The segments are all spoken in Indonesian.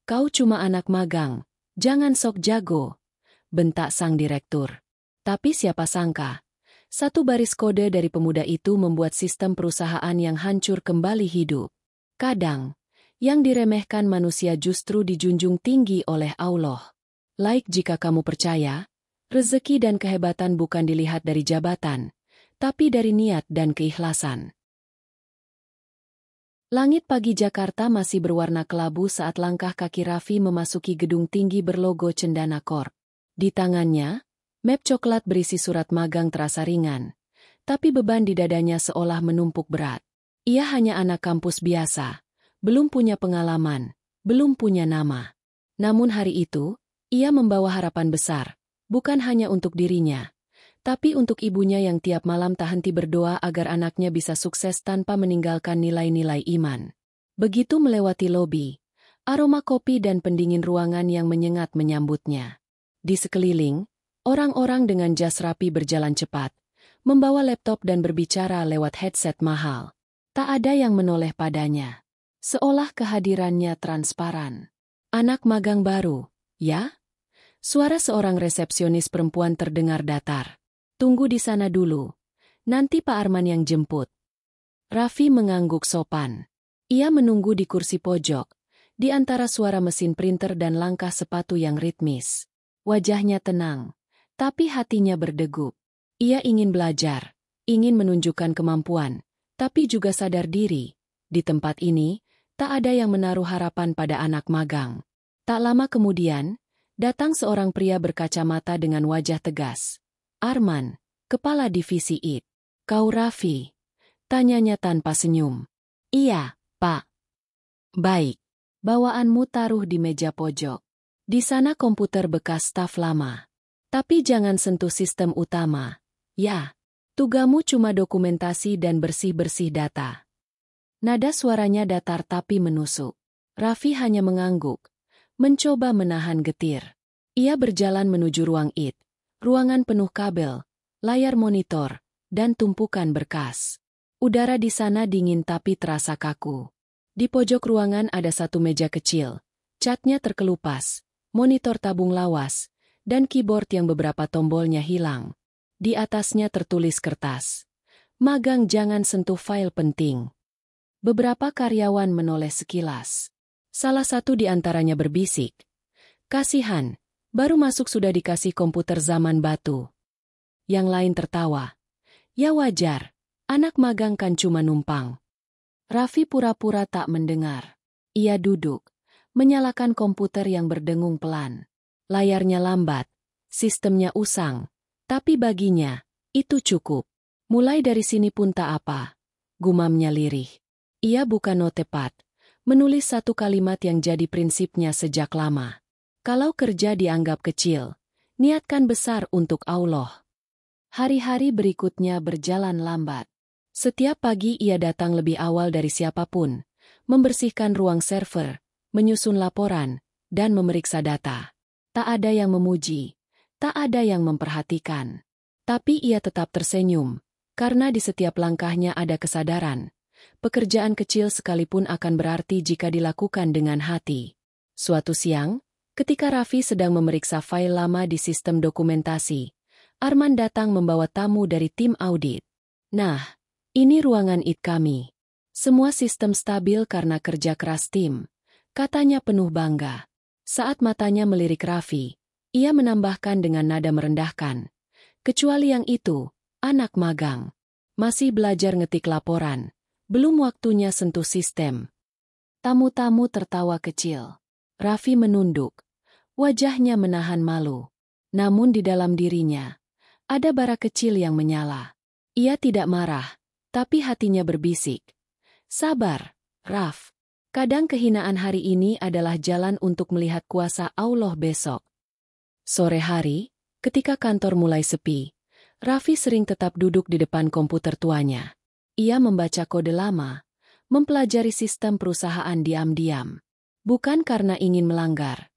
Kau cuma anak magang, jangan sok jago, bentak sang direktur. Tapi siapa sangka, satu baris kode dari pemuda itu membuat sistem perusahaan yang hancur kembali hidup. Kadang, yang diremehkan manusia justru dijunjung tinggi oleh Allah. Jika kamu percaya, rezeki dan kehebatan bukan dilihat dari jabatan, tapi dari niat dan keikhlasan. Langit pagi Jakarta masih berwarna kelabu saat langkah kaki Raffi memasuki gedung tinggi berlogo Cendana Corp. Di tangannya, map coklat berisi surat magang terasa ringan, tapi beban di dadanya seolah menumpuk berat. Ia hanya anak kampus biasa, belum punya pengalaman, belum punya nama. Namun hari itu, ia membawa harapan besar, bukan hanya untuk dirinya, tapi untuk ibunya yang tiap malam tak henti berdoa agar anaknya bisa sukses tanpa meninggalkan nilai-nilai iman. Begitu melewati lobi, aroma kopi dan pendingin ruangan yang menyengat menyambutnya. Di sekeliling, orang-orang dengan jas rapi berjalan cepat, membawa laptop dan berbicara lewat headset mahal. Tak ada yang menoleh padanya. Seolah kehadirannya transparan. Anak magang baru, ya? Suara seorang resepsionis perempuan terdengar datar. Tunggu di sana dulu. Nanti Pak Arman yang jemput. Raffi mengangguk sopan. Ia menunggu di kursi pojok, di antara suara mesin printer dan langkah sepatu yang ritmis. Wajahnya tenang, tapi hatinya berdegup. Ia ingin belajar, ingin menunjukkan kemampuan, tapi juga sadar diri. Di tempat ini, tak ada yang menaruh harapan pada anak magang. Tak lama kemudian, datang seorang pria berkacamata dengan wajah tegas. Arman, kepala divisi IT. Kau Raffi? Tanyanya tanpa senyum. Iya, Pak. Baik. Bawaanmu taruh di meja pojok. Di sana komputer bekas staf lama. Tapi jangan sentuh sistem utama. Ya, tugamu cuma dokumentasi dan bersih-bersih data. Nada suaranya datar tapi menusuk. Raffi hanya mengangguk, mencoba menahan getir. Ia berjalan menuju ruang IT. Ruangan penuh kabel, layar monitor, dan tumpukan berkas. Udara di sana dingin tapi terasa kaku. Di pojok ruangan ada satu meja kecil, catnya terkelupas, monitor tabung lawas, dan keyboard yang beberapa tombolnya hilang. Di atasnya tertulis kertas. Magang jangan sentuh file penting. Beberapa karyawan menoleh sekilas. Salah satu di antaranya berbisik. Kasihan. Baru masuk sudah dikasih komputer zaman batu. Yang lain tertawa. Ya wajar, anak magang kan cuma numpang. Raffi pura-pura tak mendengar. Ia duduk, menyalakan komputer yang berdengung pelan. Layarnya lambat, sistemnya usang, tapi baginya, itu cukup. Mulai dari sini pun tak apa, gumamnya lirih. Ia bukan notepad, menulis satu kalimat yang jadi prinsipnya sejak lama. Kalau kerja dianggap kecil, niatkan besar untuk Allah. Hari-hari berikutnya berjalan lambat. Setiap pagi ia datang lebih awal dari siapapun, membersihkan ruang server, menyusun laporan, dan memeriksa data. Tak ada yang memuji, tak ada yang memperhatikan. Tapi ia tetap tersenyum, karena di setiap langkahnya ada kesadaran. Pekerjaan kecil sekalipun akan berarti jika dilakukan dengan hati. Suatu siang, ketika Raffi sedang memeriksa file lama di sistem dokumentasi, Arman datang membawa tamu dari tim audit. Nah, ini ruangan IT kami. Semua sistem stabil karena kerja keras tim, katanya penuh bangga. Saat matanya melirik Raffi, ia menambahkan dengan nada merendahkan. Kecuali yang itu, anak magang. Masih belajar ngetik laporan. Belum waktunya sentuh sistem. Tamu-tamu tertawa kecil. Raffi menunduk. Wajahnya menahan malu. Namun di dalam dirinya, ada bara kecil yang menyala. Ia tidak marah, tapi hatinya berbisik. Sabar, Raff. Kadang kehinaan hari ini adalah jalan untuk melihat kuasa Allah besok. Sore hari, ketika kantor mulai sepi, Raffi sering tetap duduk di depan komputer tuanya. Ia membaca kode lama, mempelajari sistem perusahaan diam-diam. Bukan karena ingin melanggar,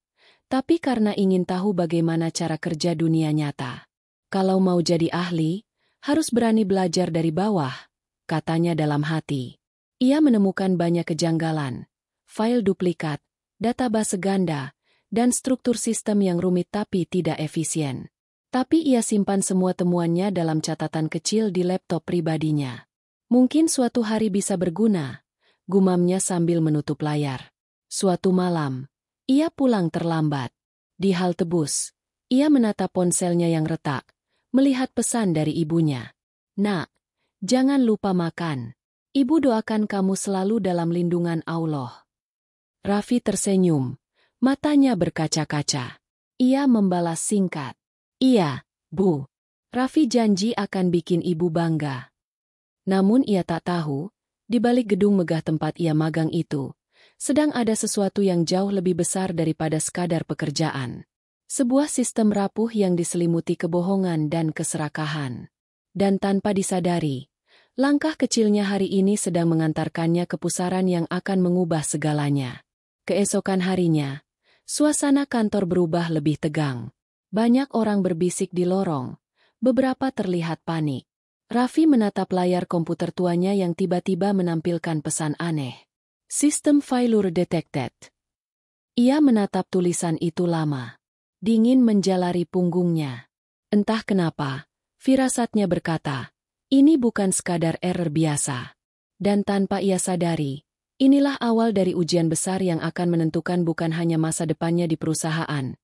tapi karena ingin tahu bagaimana cara kerja dunia nyata. Kalau mau jadi ahli, harus berani belajar dari bawah, katanya dalam hati. Ia menemukan banyak kejanggalan, file duplikat, database ganda, dan struktur sistem yang rumit tapi tidak efisien. Tapi ia simpan semua temuannya dalam catatan kecil di laptop pribadinya. Mungkin suatu hari bisa berguna, gumamnya sambil menutup layar. Suatu malam, ia pulang terlambat. Di halte bus, ia menatap ponselnya yang retak, melihat pesan dari ibunya. "Nak, jangan lupa makan. Ibu doakan kamu selalu dalam lindungan Allah." Raffi tersenyum, matanya berkaca-kaca. Ia membalas singkat. "Iya, Bu. Raffi janji akan bikin ibu bangga." Namun ia tak tahu, di balik gedung megah tempat ia magang itu, sedang ada sesuatu yang jauh lebih besar daripada sekadar pekerjaan. Sebuah sistem rapuh yang diselimuti kebohongan dan keserakahan. Dan tanpa disadari, langkah kecilnya hari ini sedang mengantarkannya ke pusaran yang akan mengubah segalanya. Keesokan harinya, suasana kantor berubah lebih tegang. Banyak orang berbisik di lorong, beberapa terlihat panik. Raffi menatap layar komputer tuanya yang tiba-tiba menampilkan pesan aneh. "Sistem failure detected." Ia menatap tulisan itu lama. Dingin menjalari punggungnya. Entah kenapa, firasatnya berkata, ini bukan sekadar error biasa. Dan tanpa ia sadari, inilah awal dari ujian besar yang akan menentukan bukan hanya masa depannya di perusahaan,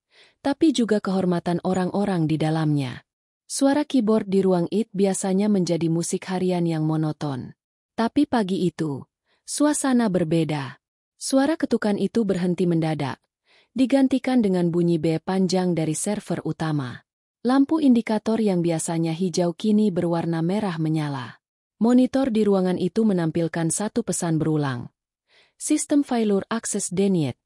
tapi juga kehormatan orang-orang di dalamnya. Suara keyboard di ruang IT biasanya menjadi musik harian yang monoton. Tapi pagi itu, suasana berbeda. Suara ketukan itu berhenti mendadak, digantikan dengan bunyi B panjang dari server utama. Lampu indikator yang biasanya hijau kini berwarna merah menyala. Monitor di ruangan itu menampilkan satu pesan berulang. "Sistem failure access denied."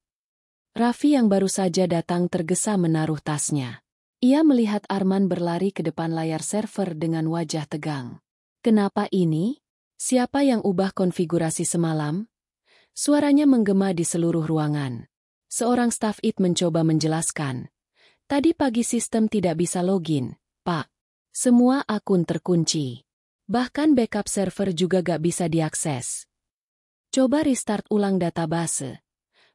Raffi yang baru saja datang tergesa menaruh tasnya. Ia melihat Arman berlari ke depan layar server dengan wajah tegang. "Kenapa ini? Siapa yang ubah konfigurasi semalam?" Suaranya menggema di seluruh ruangan. Seorang staf IT mencoba menjelaskan. "Tadi pagi sistem tidak bisa login, Pak. Semua akun terkunci. Bahkan backup server juga gak bisa diakses. Coba restart ulang database."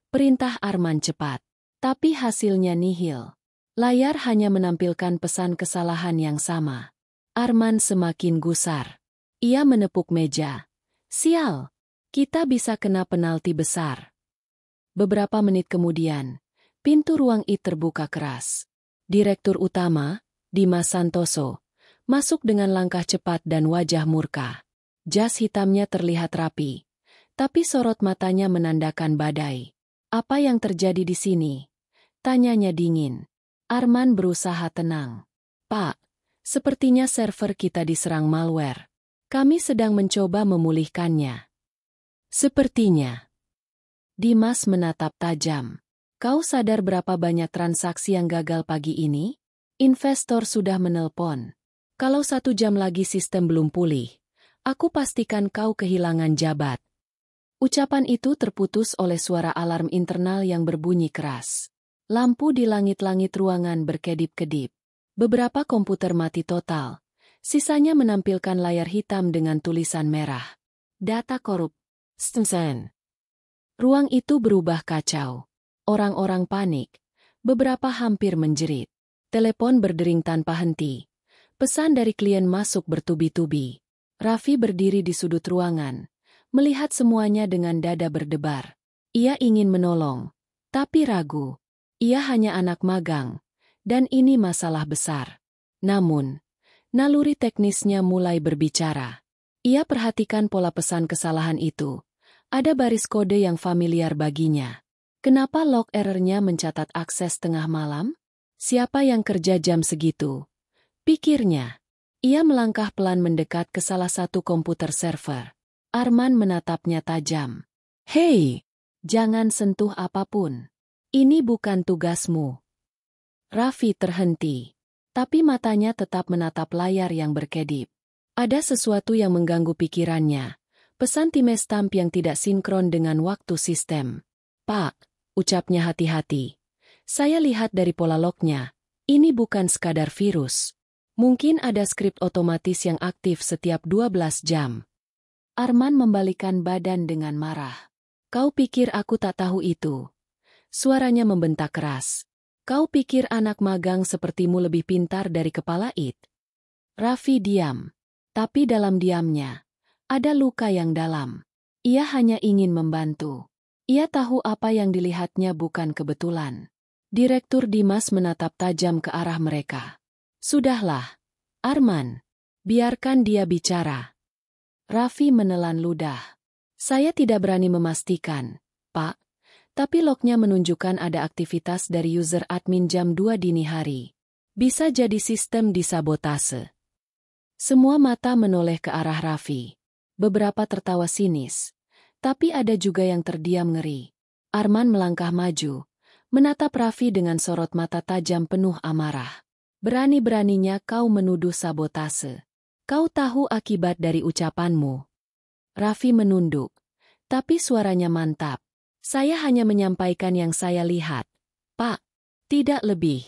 Perintah Arman cepat. Tapi hasilnya nihil. Layar hanya menampilkan pesan kesalahan yang sama. Arman semakin gusar. Ia menepuk meja. "Sial, kita bisa kena penalti besar." Beberapa menit kemudian, pintu ruang IT terbuka keras. Direktur utama, Dimas Santoso, masuk dengan langkah cepat dan wajah murka. Jas hitamnya terlihat rapi, tapi sorot matanya menandakan badai. "Apa yang terjadi di sini?" tanyanya dingin. Arman berusaha tenang. "Pak, sepertinya server kita diserang malware. Kami sedang mencoba memulihkannya." "Sepertinya." Dimas menatap tajam. "Kau sadar berapa banyak transaksi yang gagal pagi ini? Investor sudah menelpon. Kalau 1 jam lagi sistem belum pulih, aku pastikan kau kehilangan jabat." Ucapan itu terputus oleh suara alarm internal yang berbunyi keras. Lampu di langit-langit ruangan berkedip-kedip. Beberapa komputer mati total. Sisanya menampilkan layar hitam dengan tulisan merah. "Data korup. Stemsen." Ruang itu berubah kacau. Orang-orang panik. Beberapa hampir menjerit. Telepon berdering tanpa henti. Pesan dari klien masuk bertubi-tubi. Raffi berdiri di sudut ruangan, melihat semuanya dengan dada berdebar. Ia ingin menolong, tapi ragu. Ia hanya anak magang, dan ini masalah besar. Namun, naluri teknisnya mulai berbicara. Ia perhatikan pola pesan kesalahan itu. Ada baris kode yang familiar baginya. Kenapa log error-nya mencatat akses tengah malam? Siapa yang kerja jam segitu? Pikirnya. Ia melangkah pelan mendekat ke salah satu komputer server. Arman menatapnya tajam. "Hei, jangan sentuh apapun. Ini bukan tugasmu." Raffi terhenti, tapi matanya tetap menatap layar yang berkedip. Ada sesuatu yang mengganggu pikirannya. Pesan timestamp yang tidak sinkron dengan waktu sistem. "Pak," ucapnya hati-hati. "Saya lihat dari pola lognya, ini bukan sekadar virus. Mungkin ada skrip otomatis yang aktif setiap 12 jam. Arman membalikan badan dengan marah. "Kau pikir aku tak tahu itu? Suaranya membentak keras. Kau pikir anak magang sepertimu lebih pintar dari kepala it? Raffi diam. Tapi dalam diamnya, ada luka yang dalam. Ia hanya ingin membantu. Ia tahu apa yang dilihatnya bukan kebetulan. Direktur Dimas menatap tajam ke arah mereka. Sudahlah, Arman. Biarkan dia bicara. Raffi menelan ludah. Saya tidak berani memastikan, Pak. Tapi lognya menunjukkan ada aktivitas dari user admin jam 2 dini hari. Bisa jadi sistem disabotase. Semua mata menoleh ke arah Raffi. Beberapa tertawa sinis. Tapi ada juga yang terdiam ngeri. Arman melangkah maju, menatap Raffi dengan sorot mata tajam penuh amarah. Berani-beraninya kau menuduh sabotase. Kau tahu akibat dari ucapanmu. Raffi menunduk, tapi suaranya mantap. Saya hanya menyampaikan yang saya lihat, Pak. Tidak lebih.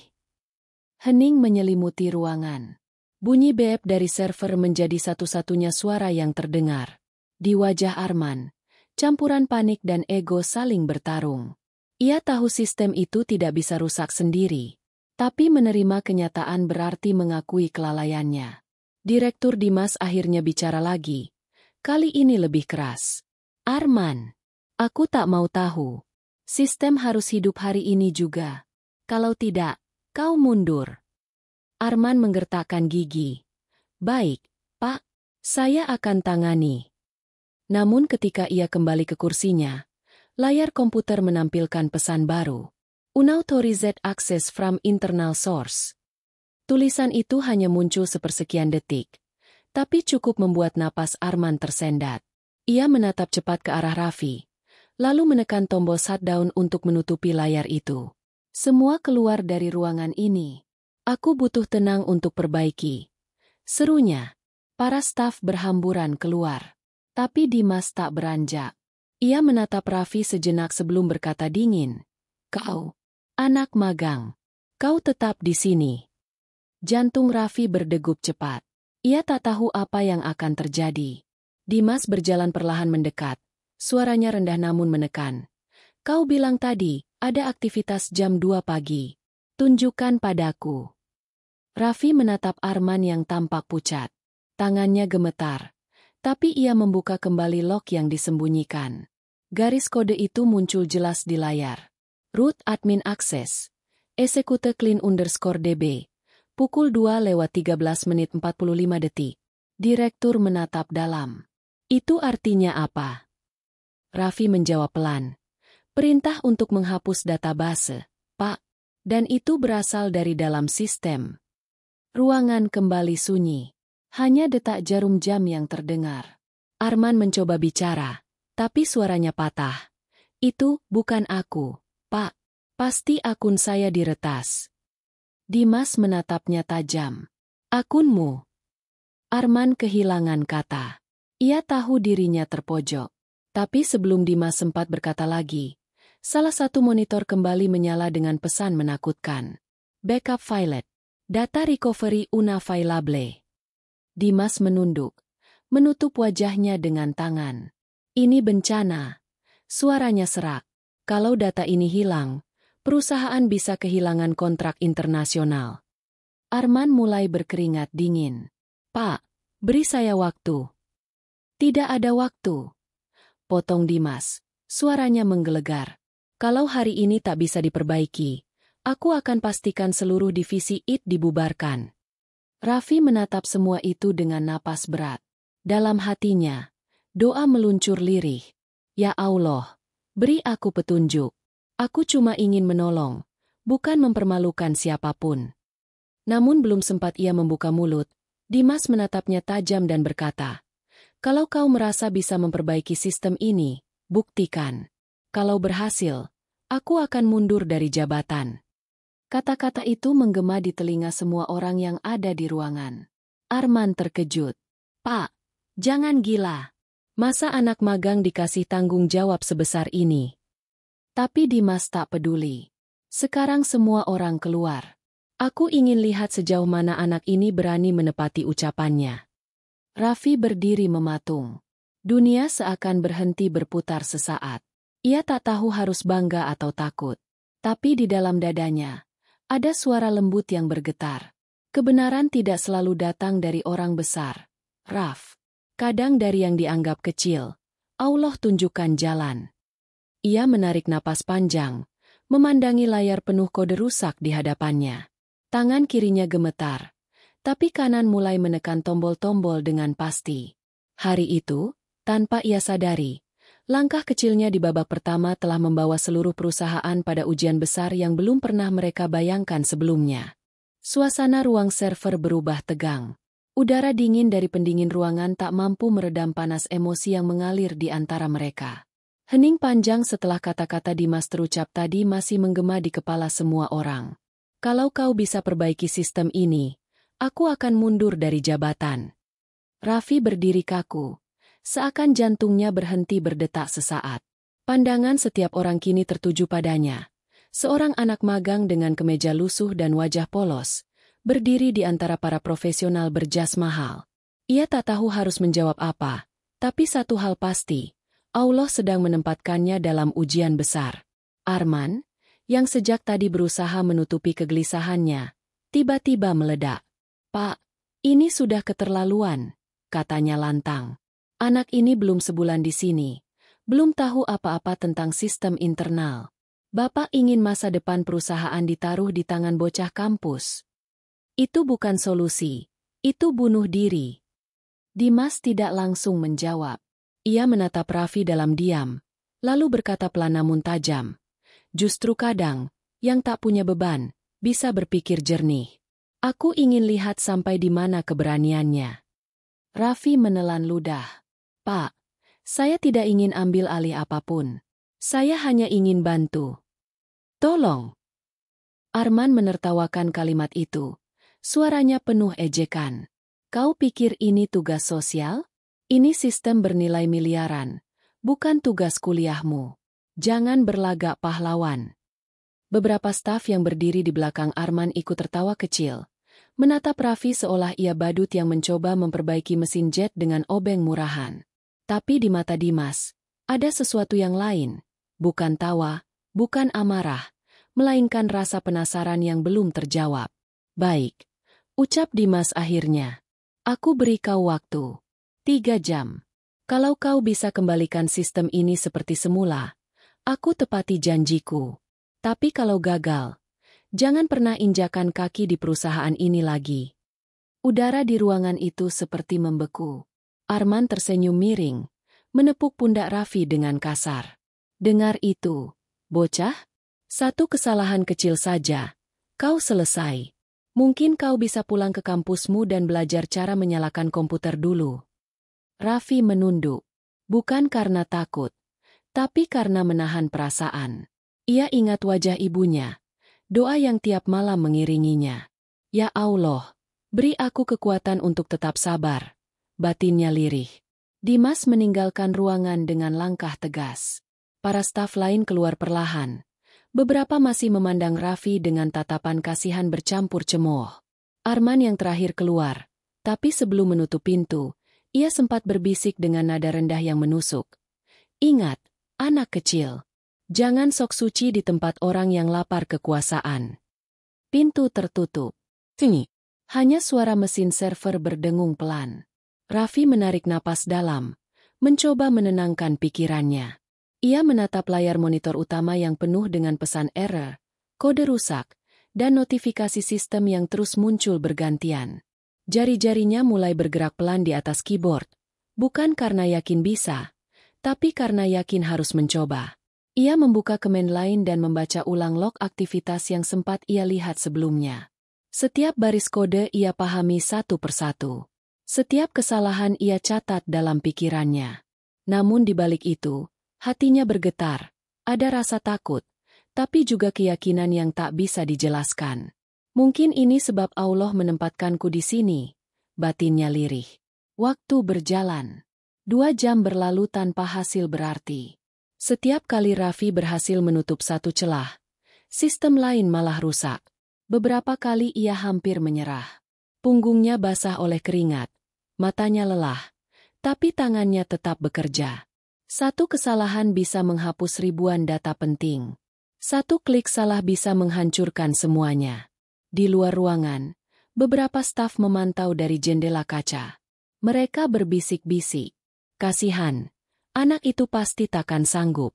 Hening menyelimuti ruangan. Bunyi beep dari server menjadi satu-satunya suara yang terdengar. Di wajah Arman, campuran panik dan ego saling bertarung. Ia tahu sistem itu tidak bisa rusak sendiri. Tapi menerima kenyataan berarti mengakui kelalaiannya. Direktur Dimas akhirnya bicara lagi. Kali ini lebih keras. Arman. Aku tak mau tahu. Sistem harus hidup hari ini juga. Kalau tidak, kau mundur. Arman menggertakkan gigi. Baik, Pak. Saya akan tangani. Namun ketika ia kembali ke kursinya, layar komputer menampilkan pesan baru. Unauthorized access from internal source. Tulisan itu hanya muncul sepersekian detik. Tapi cukup membuat napas Arman tersendat. Ia menatap cepat ke arah Raffi. Lalu menekan tombol shutdown untuk menutupi layar itu. Semua keluar dari ruangan ini. Aku butuh tenang untuk perbaiki. Serunya. Para staf berhamburan keluar. Tapi Dimas tak beranjak. Ia menatap Raffi sejenak sebelum berkata dingin. Kau, anak magang. Kau tetap di sini. Jantung Raffi berdegup cepat. Ia tak tahu apa yang akan terjadi. Dimas berjalan perlahan mendekat. Suaranya rendah namun menekan. Kau bilang tadi, ada aktivitas jam 2 pagi. Tunjukkan padaku. Raffi menatap Arman yang tampak pucat. Tangannya gemetar. Tapi ia membuka kembali log yang disembunyikan. Garis kode itu muncul jelas di layar. Root admin access. Execute clean underscore db. Pukul 2:13:45. Direktur menatap dalam. Itu artinya apa? Raffi menjawab pelan. Perintah untuk menghapus database, Pak. Dan itu berasal dari dalam sistem. Ruangan kembali sunyi. Hanya detak jarum jam yang terdengar. Arman mencoba bicara, tapi suaranya patah. Itu bukan aku, Pak. Pasti akun saya diretas. Dimas menatapnya tajam. Akunmu. Arman kehilangan kata. Ia tahu dirinya terpojok. Tapi sebelum Dimas sempat berkata lagi, salah satu monitor kembali menyala dengan pesan menakutkan. Backup file. Data recovery unavailable. Dimas menunduk, menutup wajahnya dengan tangan. Ini bencana. Suaranya serak. Kalau data ini hilang, perusahaan bisa kehilangan kontrak internasional. Arman mulai berkeringat dingin. Pak, beri saya waktu. Tidak ada waktu. Potong Dimas. Suaranya menggelegar. Kalau hari ini tak bisa diperbaiki, aku akan pastikan seluruh divisi IT dibubarkan. Raffi menatap semua itu dengan napas berat. Dalam hatinya, doa meluncur lirih. Ya Allah, beri aku petunjuk. Aku cuma ingin menolong, bukan mempermalukan siapapun. Namun belum sempat ia membuka mulut, Dimas menatapnya tajam dan berkata, kalau kau merasa bisa memperbaiki sistem ini, buktikan. Kalau berhasil, aku akan mundur dari jabatan. Kata-kata itu menggema di telinga semua orang yang ada di ruangan. Arman terkejut. Pak, jangan gila. Masa anak magang dikasih tanggung jawab sebesar ini? Tapi Dimas tak peduli. Sekarang semua orang keluar. Aku ingin lihat sejauh mana anak ini berani menepati ucapannya. Raffi berdiri mematung. Dunia seakan berhenti berputar sesaat. Ia tak tahu harus bangga atau takut. Tapi di dalam dadanya, ada suara lembut yang bergetar. Kebenaran tidak selalu datang dari orang besar, Raf. Kadang dari yang dianggap kecil. Allah tunjukkan jalan. Ia menarik napas panjang, memandangi layar penuh kode rusak di hadapannya. Tangan kirinya gemetar, tapi kanan mulai menekan tombol-tombol dengan pasti. Hari itu, tanpa ia sadari, langkah kecilnya di babak pertama telah membawa seluruh perusahaan pada ujian besar yang belum pernah mereka bayangkan sebelumnya. Suasana ruang server berubah tegang. Udara dingin dari pendingin ruangan tak mampu meredam panas emosi yang mengalir di antara mereka. Hening panjang setelah kata-kata Dimas terucap tadi masih menggema di kepala semua orang. Kalau kau bisa perbaiki sistem ini, aku akan mundur dari jabatan. Raffi berdiri kaku. Seakan jantungnya berhenti berdetak sesaat. Pandangan setiap orang kini tertuju padanya. Seorang anak magang dengan kemeja lusuh dan wajah polos, berdiri di antara para profesional berjas mahal. Ia tak tahu harus menjawab apa, tapi satu hal pasti, Allah sedang menempatkannya dalam ujian besar. Arman, yang sejak tadi berusaha menutupi kegelisahannya, tiba-tiba meledak. "Pak, ini sudah keterlaluan," katanya lantang. Anak ini belum sebulan di sini, belum tahu apa-apa tentang sistem internal. Bapak ingin masa depan perusahaan ditaruh di tangan bocah kampus. Itu bukan solusi, itu bunuh diri. Dimas tidak langsung menjawab. Ia menatap Raffi dalam diam, lalu berkata pelan namun tajam. Justru kadang, yang tak punya beban, bisa berpikir jernih. Aku ingin lihat sampai di mana keberaniannya. Raffi menelan ludah. Pak, saya tidak ingin ambil alih apapun. Saya hanya ingin bantu. Tolong. Arman menertawakan kalimat itu. Suaranya penuh ejekan. Kau pikir ini tugas sosial? Ini sistem bernilai miliaran. Bukan tugas kuliahmu. Jangan berlagak pahlawan. Beberapa staf yang berdiri di belakang Arman ikut tertawa kecil. Menatap Raffi seolah ia badut yang mencoba memperbaiki mesin jet dengan obeng murahan. Tapi di mata Dimas, ada sesuatu yang lain. Bukan tawa, bukan amarah, melainkan rasa penasaran yang belum terjawab. Baik, ucap Dimas akhirnya. Aku beri kau waktu. 3 jam. Kalau kau bisa kembalikan sistem ini seperti semula, aku tepati janjiku. Tapi kalau gagal, jangan pernah injakan kaki di perusahaan ini lagi. Udara di ruangan itu seperti membeku. Arman tersenyum miring, menepuk pundak Raffi dengan kasar. Dengar itu, bocah? Satu kesalahan kecil saja, kau selesai. Mungkin kau bisa pulang ke kampusmu dan belajar cara menyalakan komputer dulu. Raffi menunduk, bukan karena takut, tapi karena menahan perasaan. Ia ingat wajah ibunya, doa yang tiap malam mengiringinya. Ya Allah, beri aku kekuatan untuk tetap sabar. Batinnya lirih. Dimas meninggalkan ruangan dengan langkah tegas. Para staf lain keluar perlahan. Beberapa masih memandang Raffi dengan tatapan kasihan bercampur cemooh. Arman yang terakhir keluar, tapi sebelum menutup pintu, ia sempat berbisik dengan nada rendah yang menusuk. Ingat, anak kecil. Jangan sok suci di tempat orang yang lapar kekuasaan. Pintu tertutup. Tingi. Hanya suara mesin server berdengung pelan. Raffi menarik napas dalam, mencoba menenangkan pikirannya. Ia menatap layar monitor utama yang penuh dengan pesan error, kode rusak, dan notifikasi sistem yang terus muncul bergantian. Jari-jarinya mulai bergerak pelan di atas keyboard, bukan karena yakin bisa, tapi karena yakin harus mencoba. Ia membuka command line dan membaca ulang log aktivitas yang sempat ia lihat sebelumnya. Setiap baris kode ia pahami satu persatu. Setiap kesalahan ia catat dalam pikirannya. Namun di balik itu, hatinya bergetar, ada rasa takut, tapi juga keyakinan yang tak bisa dijelaskan. Mungkin ini sebab Allah menempatkanku di sini, batinnya lirih. Waktu berjalan. 2 jam berlalu tanpa hasil berarti. Setiap kali Raffi berhasil menutup satu celah, sistem lain malah rusak. Beberapa kali ia hampir menyerah. Punggungnya basah oleh keringat, matanya lelah, tapi tangannya tetap bekerja. Satu kesalahan bisa menghapus ribuan data penting. Satu klik salah bisa menghancurkan semuanya. Di luar ruangan, beberapa staf memantau dari jendela kaca. Mereka berbisik-bisik. Kasihan, anak itu pasti takkan sanggup.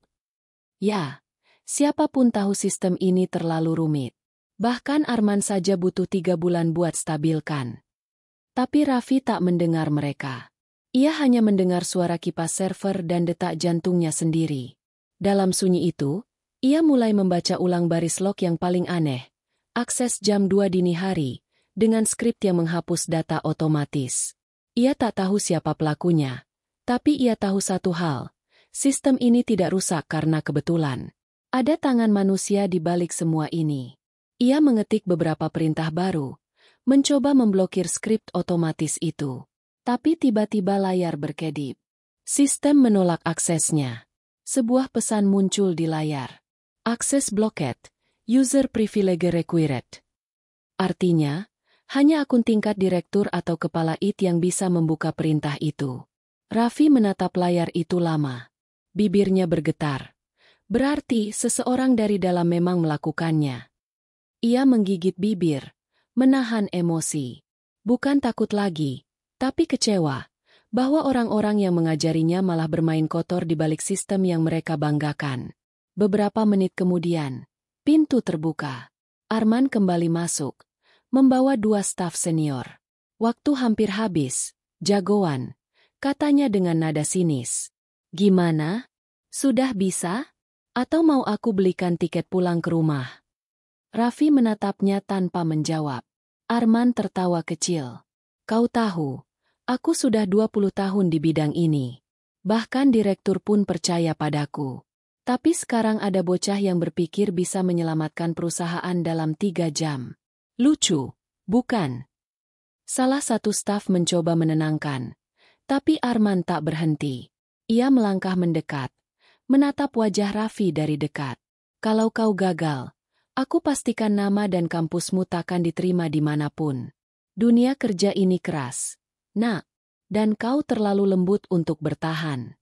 Ya, siapapun tahu sistem ini terlalu rumit. Bahkan Arman saja butuh 3 bulan buat stabilkan. Tapi Raffi tak mendengar mereka. Ia hanya mendengar suara kipas server dan detak jantungnya sendiri. Dalam sunyi itu, ia mulai membaca ulang baris log yang paling aneh. Akses jam 2 dini hari, dengan skrip yang menghapus data otomatis. Ia tak tahu siapa pelakunya. Tapi ia tahu satu hal, sistem ini tidak rusak karena kebetulan. Ada tangan manusia di balik semua ini. Ia mengetik beberapa perintah baru, mencoba memblokir skrip otomatis itu. Tapi tiba-tiba layar berkedip. Sistem menolak aksesnya. Sebuah pesan muncul di layar. Access blocked, user privilege required. Artinya, hanya akun tingkat direktur atau kepala IT yang bisa membuka perintah itu. Raffi menatap layar itu lama. Bibirnya bergetar. Berarti seseorang dari dalam memang melakukannya. Ia menggigit bibir, menahan emosi. Bukan takut lagi, tapi kecewa bahwa orang-orang yang mengajarinya malah bermain kotor di balik sistem yang mereka banggakan. Beberapa menit kemudian, pintu terbuka. Arman kembali masuk, membawa 2 staf senior. Waktu hampir habis, jagoan, katanya dengan nada sinis. Gimana? Sudah bisa? Atau mau aku belikan tiket pulang ke rumah? Raffi menatapnya tanpa menjawab. Arman tertawa kecil. Kau tahu, aku sudah 20 tahun di bidang ini. Bahkan direktur pun percaya padaku. Tapi sekarang ada bocah yang berpikir bisa menyelamatkan perusahaan dalam 3 jam. Lucu, bukan? Salah satu staf mencoba menenangkan. Tapi Arman tak berhenti. Ia melangkah mendekat, menatap wajah Raffi dari dekat. Kalau kau gagal, aku pastikan nama dan kampusmu takkan diterima dimanapun. Dunia kerja ini keras, nak, dan kau terlalu lembut untuk bertahan.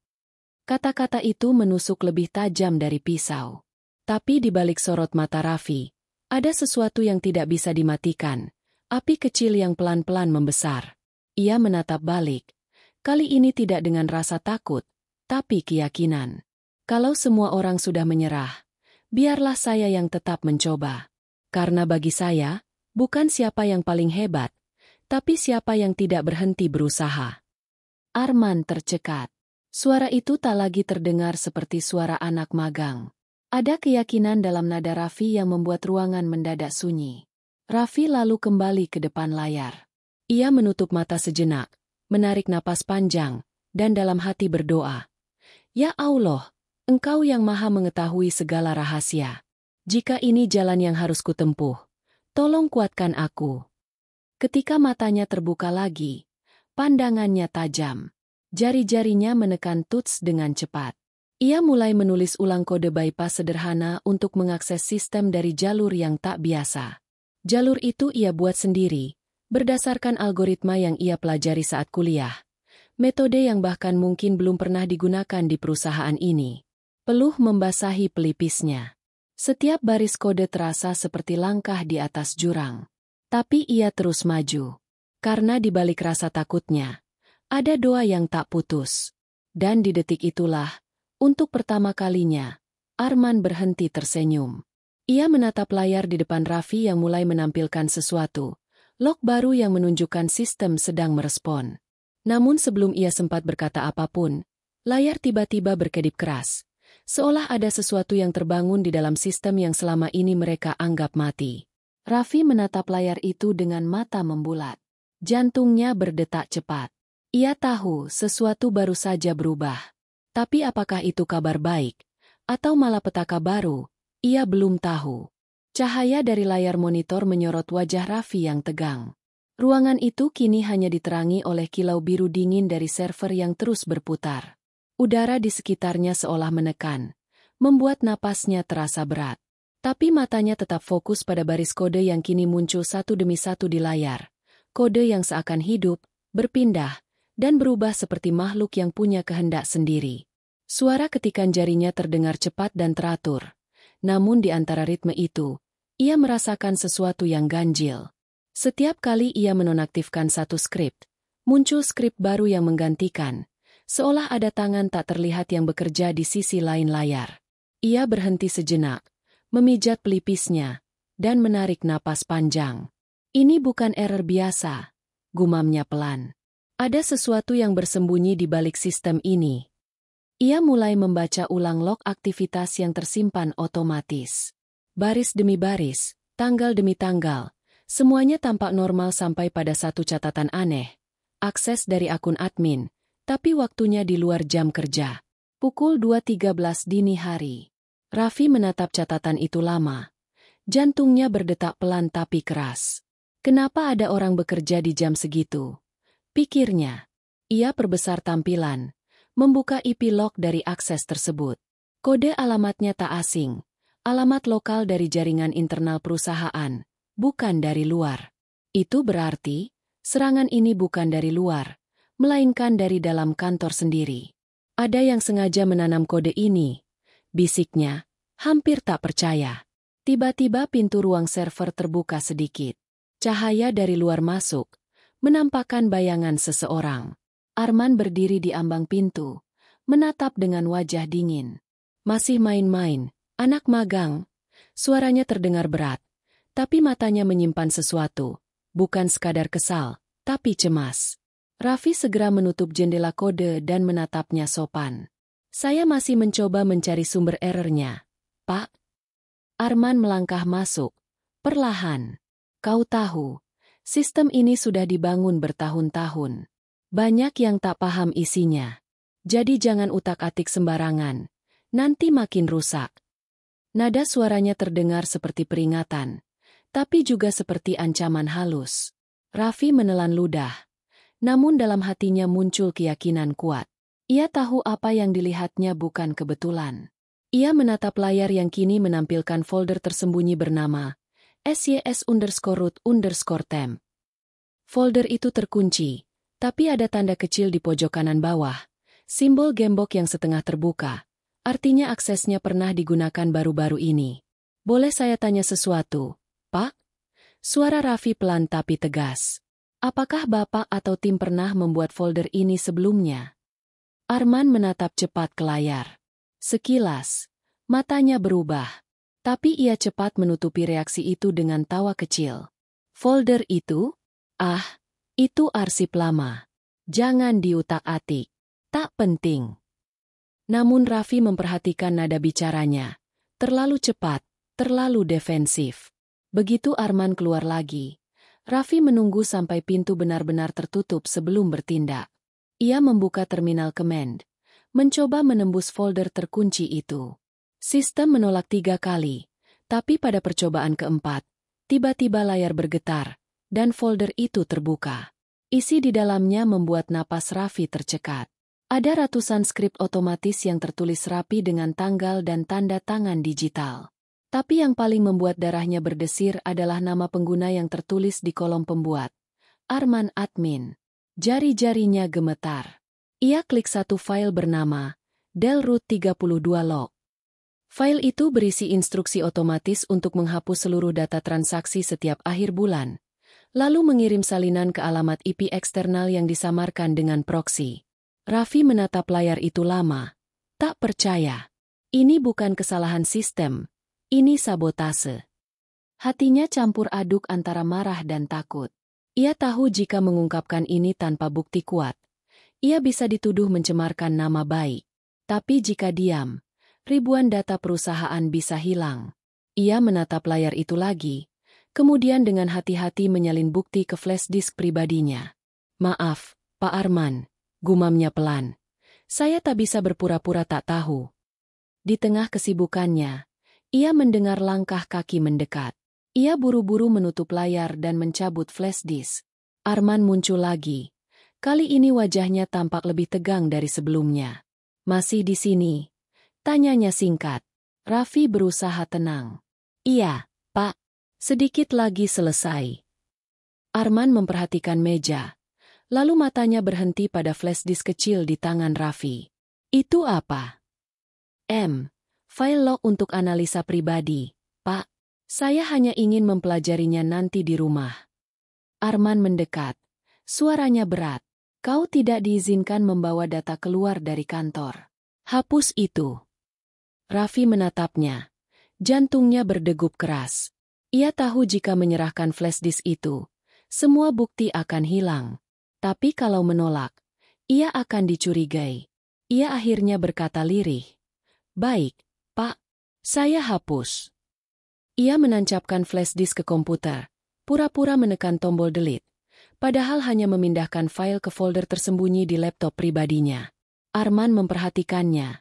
Kata-kata itu menusuk lebih tajam dari pisau. Tapi di balik sorot mata Raffi, ada sesuatu yang tidak bisa dimatikan. Api kecil yang pelan-pelan membesar. Ia menatap balik. Kali ini tidak dengan rasa takut, tapi keyakinan. Kalau semua orang sudah menyerah, biarlah saya yang tetap mencoba. Karena bagi saya, bukan siapa yang paling hebat, tapi siapa yang tidak berhenti berusaha. Arman tercekat. Suara itu tak lagi terdengar seperti suara anak magang. Ada keyakinan dalam nada Raffi yang membuat ruangan mendadak sunyi. Raffi lalu kembali ke depan layar. Ia menutup mata sejenak, menarik napas panjang, dan dalam hati berdoa. Ya Allah, Engkau yang maha mengetahui segala rahasia. Jika ini jalan yang harus kutempuh, tolong kuatkan aku. Ketika matanya terbuka lagi, pandangannya tajam. Jari-jarinya menekan tuts dengan cepat. Ia mulai menulis ulang kode bypass sederhana untuk mengakses sistem dari jalur yang tak biasa. Jalur itu ia buat sendiri, berdasarkan algoritma yang ia pelajari saat kuliah. Metode yang bahkan mungkin belum pernah digunakan di perusahaan ini. Peluh membasahi pelipisnya. Setiap baris kode terasa seperti langkah di atas jurang. Tapi ia terus maju. Karena di balik rasa takutnya, ada doa yang tak putus. Dan di detik itulah, untuk pertama kalinya, Arman berhenti tersenyum. Ia menatap layar di depan Raffi yang mulai menampilkan sesuatu. Log baru yang menunjukkan sistem sedang merespon. Namun sebelum ia sempat berkata apapun, layar tiba-tiba berkedip keras. Seolah ada sesuatu yang terbangun di dalam sistem yang selama ini mereka anggap mati. Raffi menatap layar itu dengan mata membulat. Jantungnya berdetak cepat. Ia tahu sesuatu baru saja berubah. Tapi apakah itu kabar baik? Atau malah petaka baru? Ia belum tahu. Cahaya dari layar monitor menyorot wajah Raffi yang tegang. Ruangan itu kini hanya diterangi oleh kilau biru dingin dari server yang terus berputar. Udara di sekitarnya seolah menekan, membuat napasnya terasa berat. Tapi matanya tetap fokus pada baris kode yang kini muncul satu demi satu di layar. Kode yang seakan hidup, berpindah, dan berubah seperti makhluk yang punya kehendak sendiri. Suara ketikan jarinya terdengar cepat dan teratur, Namun di antara ritme itu, ia merasakan sesuatu yang ganjil. Setiap kali ia menonaktifkan satu skrip, muncul skrip baru yang menggantikan, seolah ada tangan tak terlihat yang bekerja di sisi lain layar. Ia berhenti sejenak, memijat pelipisnya, dan menarik napas panjang. Ini bukan error biasa, gumamnya pelan. Ada sesuatu yang bersembunyi di balik sistem ini. Ia mulai membaca ulang log aktivitas yang tersimpan otomatis. Baris demi baris, tanggal demi tanggal, semuanya tampak normal sampai pada satu catatan aneh. Akses dari akun admin, tapi waktunya di luar jam kerja. Pukul 2.13 dini hari. Raffi menatap catatan itu lama. Jantungnya berdetak pelan tapi keras. Kenapa ada orang bekerja di jam segitu? Pikirnya. Ia perbesar tampilan, membuka IP log dari akses tersebut. Kode alamatnya tak asing. Alamat lokal dari jaringan internal perusahaan, bukan dari luar. Itu berarti, serangan ini bukan dari luar, melainkan dari dalam kantor sendiri. Ada yang sengaja menanam kode ini, bisiknya, hampir tak percaya. Tiba-tiba pintu ruang server terbuka sedikit. Cahaya dari luar masuk, menampakkan bayangan seseorang. Arman berdiri di ambang pintu, menatap dengan wajah dingin. Masih main-main, anak magang. Suaranya terdengar berat, tapi matanya menyimpan sesuatu. Bukan sekadar kesal, tapi cemas. Raffi segera menutup jendela kode dan menatapnya sopan. Saya masih mencoba mencari sumber errornya, Pak. Arman melangkah masuk, perlahan. Kau tahu, sistem ini sudah dibangun bertahun-tahun. Banyak yang tak paham isinya. Jadi jangan utak-atik sembarangan, nanti makin rusak. Nada suaranya terdengar seperti peringatan, tapi juga seperti ancaman halus. Raffi menelan ludah, namun dalam hatinya muncul keyakinan kuat. Ia tahu apa yang dilihatnya bukan kebetulan. Ia menatap layar yang kini menampilkan folder tersembunyi bernama sys_root_temp. Folder itu terkunci, tapi ada tanda kecil di pojok kanan bawah, simbol gembok yang setengah terbuka. Artinya aksesnya pernah digunakan baru-baru ini. Boleh saya tanya sesuatu, Pak? Suara Raffi pelan tapi tegas. Apakah Bapak atau tim pernah membuat folder ini sebelumnya? Arman menatap cepat ke layar. Sekilas, matanya berubah. Tapi ia cepat menutupi reaksi itu dengan tawa kecil. Folder itu? Ah, itu arsip lama. Jangan diutak-atik. Tak penting. Namun Raffi memperhatikan nada bicaranya. Terlalu cepat, terlalu defensif. Begitu Arman keluar lagi, Raffi menunggu sampai pintu benar-benar tertutup sebelum bertindak. Ia membuka terminal command, mencoba menembus folder terkunci itu. Sistem menolak 3 kali, tapi pada percobaan keempat, tiba-tiba layar bergetar, dan folder itu terbuka. Isi di dalamnya membuat napas Raffi tercekat. Ada ratusan skrip otomatis yang tertulis rapi dengan tanggal dan tanda tangan digital. Tapi yang paling membuat darahnya berdesir adalah nama pengguna yang tertulis di kolom pembuat. Arman Admin. Jari-jarinya gemetar. Ia klik satu file bernama Delroot 32 log. File itu berisi instruksi otomatis untuk menghapus seluruh data transaksi setiap akhir bulan, lalu mengirim salinan ke alamat IP eksternal yang disamarkan dengan proxy. Raffi menatap layar itu lama. Tak percaya. Ini bukan kesalahan sistem, ini sabotase. Hatinya campur aduk antara marah dan takut. Ia tahu jika mengungkapkan ini tanpa bukti kuat, ia bisa dituduh mencemarkan nama baik. Tapi jika diam, ribuan data perusahaan bisa hilang. Ia menatap layar itu lagi, kemudian dengan hati-hati menyalin bukti ke flash disk pribadinya. Maaf, Pak Arman, gumamnya pelan. Saya tak bisa berpura-pura tak tahu. Di tengah kesibukannya, ia mendengar langkah kaki mendekat. Ia buru-buru menutup layar dan mencabut flash disk. Arman muncul lagi. Kali ini wajahnya tampak lebih tegang dari sebelumnya. Masih di sini? Tanyanya singkat. Raffi berusaha tenang. Iya, Pak. Sedikit lagi selesai. Arman memperhatikan meja. Lalu matanya berhenti pada flash disk kecil di tangan Raffi. Itu apa? File log untuk analisa pribadi, Pak. Saya hanya ingin mempelajarinya nanti di rumah. Arman mendekat. Suaranya berat. Kau tidak diizinkan membawa data keluar dari kantor. Hapus itu. Raffi menatapnya. Jantungnya berdegup keras. Ia tahu jika menyerahkan flash disk itu, semua bukti akan hilang. Tapi kalau menolak, ia akan dicurigai. Ia akhirnya berkata lirih. Baik, Pak. Saya hapus. Ia menancapkan flash disk ke komputer, pura-pura menekan tombol delete, padahal hanya memindahkan file ke folder tersembunyi di laptop pribadinya. Arman memperhatikannya,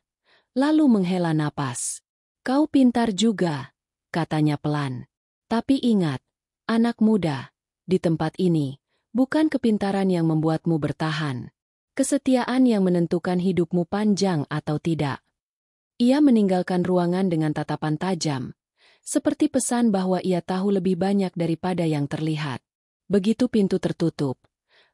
lalu menghela napas. Kau pintar juga, katanya pelan. Tapi ingat, anak muda, di tempat ini, bukan kepintaran yang membuatmu bertahan. Kesetiaan yang menentukan hidupmu panjang atau tidak. Ia meninggalkan ruangan dengan tatapan tajam, seperti pesan bahwa ia tahu lebih banyak daripada yang terlihat. Begitu pintu tertutup,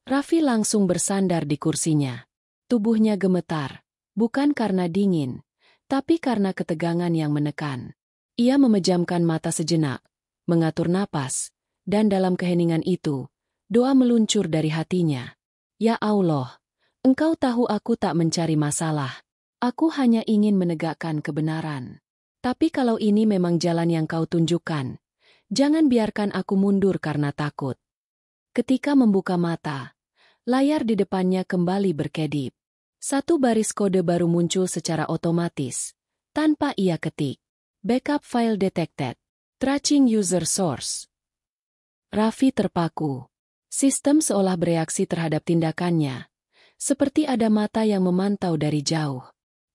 Raffi langsung bersandar di kursinya. Tubuhnya gemetar, bukan karena dingin, tapi karena ketegangan yang menekan. Ia memejamkan mata sejenak, mengatur napas, dan dalam keheningan itu, doa meluncur dari hatinya. Ya Allah, Engkau tahu aku tak mencari masalah. Aku hanya ingin menegakkan kebenaran. Tapi kalau ini memang jalan yang kau tunjukkan, jangan biarkan aku mundur karena takut. Ketika membuka mata, layar di depannya kembali berkedip. Satu baris kode baru muncul secara otomatis, tanpa ia ketik. Backup file detected. Tracking user source. Raffi terpaku. Sistem seolah bereaksi terhadap tindakannya, seperti ada mata yang memantau dari jauh.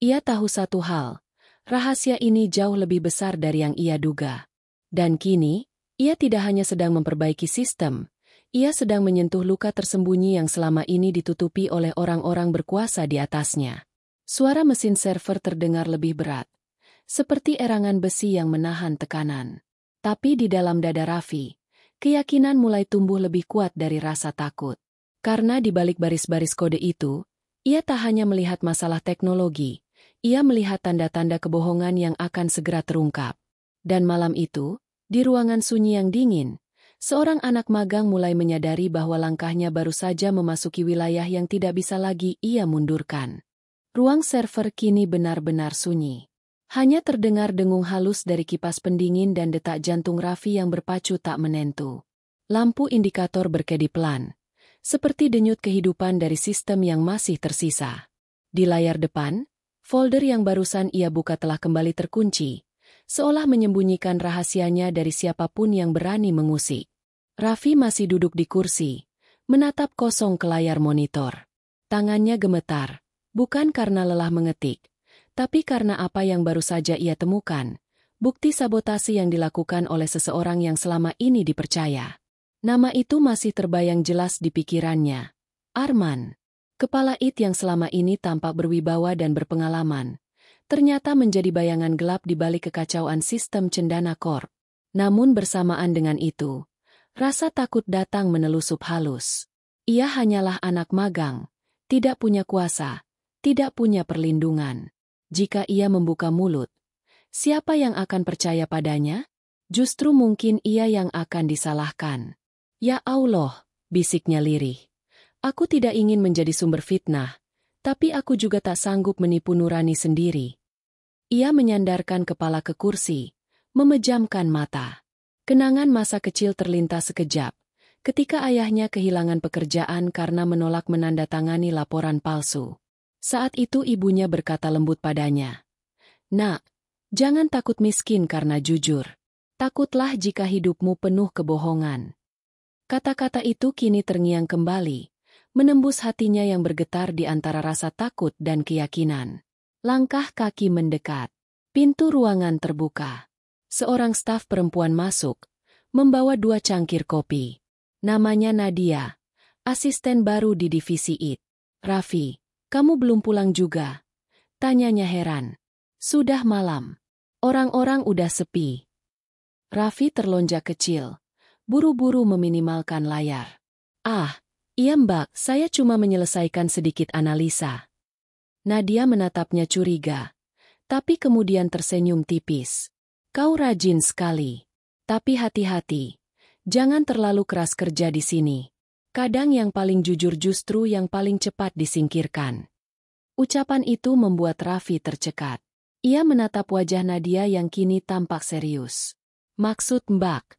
Ia tahu satu hal, rahasia ini jauh lebih besar dari yang ia duga. Dan kini, ia tidak hanya sedang memperbaiki sistem, ia sedang menyentuh luka tersembunyi yang selama ini ditutupi oleh orang-orang berkuasa di atasnya. Suara mesin server terdengar lebih berat, seperti erangan besi yang menahan tekanan. Tapi di dalam dada Raffi, keyakinan mulai tumbuh lebih kuat dari rasa takut. Karena di balik baris-baris kode itu, ia tak hanya melihat masalah teknologi, ia melihat tanda-tanda kebohongan yang akan segera terungkap. Dan malam itu, di ruangan sunyi yang dingin, seorang anak magang mulai menyadari bahwa langkahnya baru saja memasuki wilayah yang tidak bisa lagi ia mundurkan. Ruang server kini benar-benar sunyi. Hanya terdengar dengung halus dari kipas pendingin dan detak jantung Raffi yang berpacu tak menentu. Lampu indikator berkedip pelan, seperti denyut kehidupan dari sistem yang masih tersisa. Di layar depan, folder yang barusan ia buka telah kembali terkunci, seolah menyembunyikan rahasianya dari siapapun yang berani mengusik. Raffi masih duduk di kursi, menatap kosong ke layar monitor. Tangannya gemetar, bukan karena lelah mengetik, tapi karena apa yang baru saja ia temukan, bukti sabotase yang dilakukan oleh seseorang yang selama ini dipercaya. Nama itu masih terbayang jelas di pikirannya. Arman. Kepala It yang selama ini tampak berwibawa dan berpengalaman, ternyata menjadi bayangan gelap di balik kekacauan sistem Cendana Corp. Namun bersamaan dengan itu, rasa takut datang menelusup halus. Ia hanyalah anak magang, tidak punya kuasa, tidak punya perlindungan. Jika ia membuka mulut, siapa yang akan percaya padanya? Justru mungkin ia yang akan disalahkan. Ya Allah, bisiknya lirih. Aku tidak ingin menjadi sumber fitnah, tapi aku juga tak sanggup menipu nurani sendiri. Ia menyandarkan kepala ke kursi, memejamkan mata. Kenangan masa kecil terlintas sekejap, ketika ayahnya kehilangan pekerjaan karena menolak menandatangani laporan palsu. Saat itu ibunya berkata lembut padanya, "Nak, jangan takut miskin karena jujur. Takutlah jika hidupmu penuh kebohongan." Kata-kata itu kini terngiang kembali, menembus hatinya yang bergetar di antara rasa takut dan keyakinan. Langkah kaki mendekat. Pintu ruangan terbuka. Seorang staf perempuan masuk, membawa 2 cangkir kopi. Namanya Nadia, asisten baru di divisi IT. "Raffi, kamu belum pulang juga?" tanyanya heran. "Sudah malam. Orang-orang udah sepi." Raffi terlonjak kecil, buru-buru meminimalkan layar. "Ah, iya Mbak, saya cuma menyelesaikan sedikit analisa." Nadia menatapnya curiga, Tapi kemudian tersenyum tipis. Kau rajin sekali. Tapi hati-hati. Jangan terlalu keras kerja di sini. Kadang yang paling jujur justru yang paling cepat disingkirkan. Ucapan itu membuat Raffi tercekat. Ia menatap wajah Nadia yang kini tampak serius. Maksud Mbak?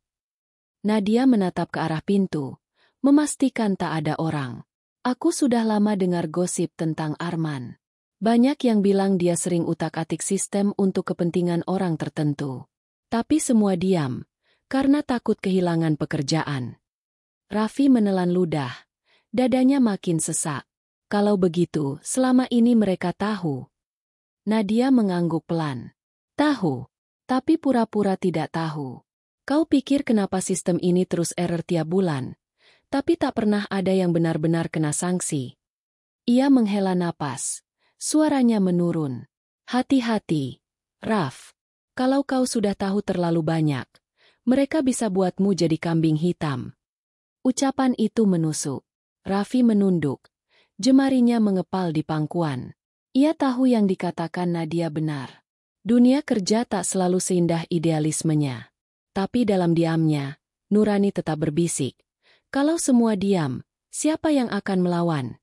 Nadia menatap ke arah pintu, memastikan tak ada orang. Aku sudah lama dengar gosip tentang Arman. Banyak yang bilang dia sering utak-atik sistem untuk kepentingan orang tertentu. Tapi semua diam, karena takut kehilangan pekerjaan. Raffi menelan ludah. Dadanya makin sesak. Kalau begitu, selama ini mereka tahu. Nadia mengangguk pelan. Tahu, tapi pura-pura tidak tahu. Kau pikir kenapa sistem ini terus error tiap bulan, tapi tak pernah ada yang benar-benar kena sanksi. Ia menghela napas. Suaranya menurun. Hati-hati, Raff. Kalau kau sudah tahu terlalu banyak, mereka bisa buatmu jadi kambing hitam. Ucapan itu menusuk. Raffi menunduk. Jemarinya mengepal di pangkuan. Ia tahu yang dikatakan Nadia benar. Dunia kerja tak selalu seindah idealismenya. Tapi dalam diamnya, nurani tetap berbisik. Kalau semua diam, siapa yang akan melawan?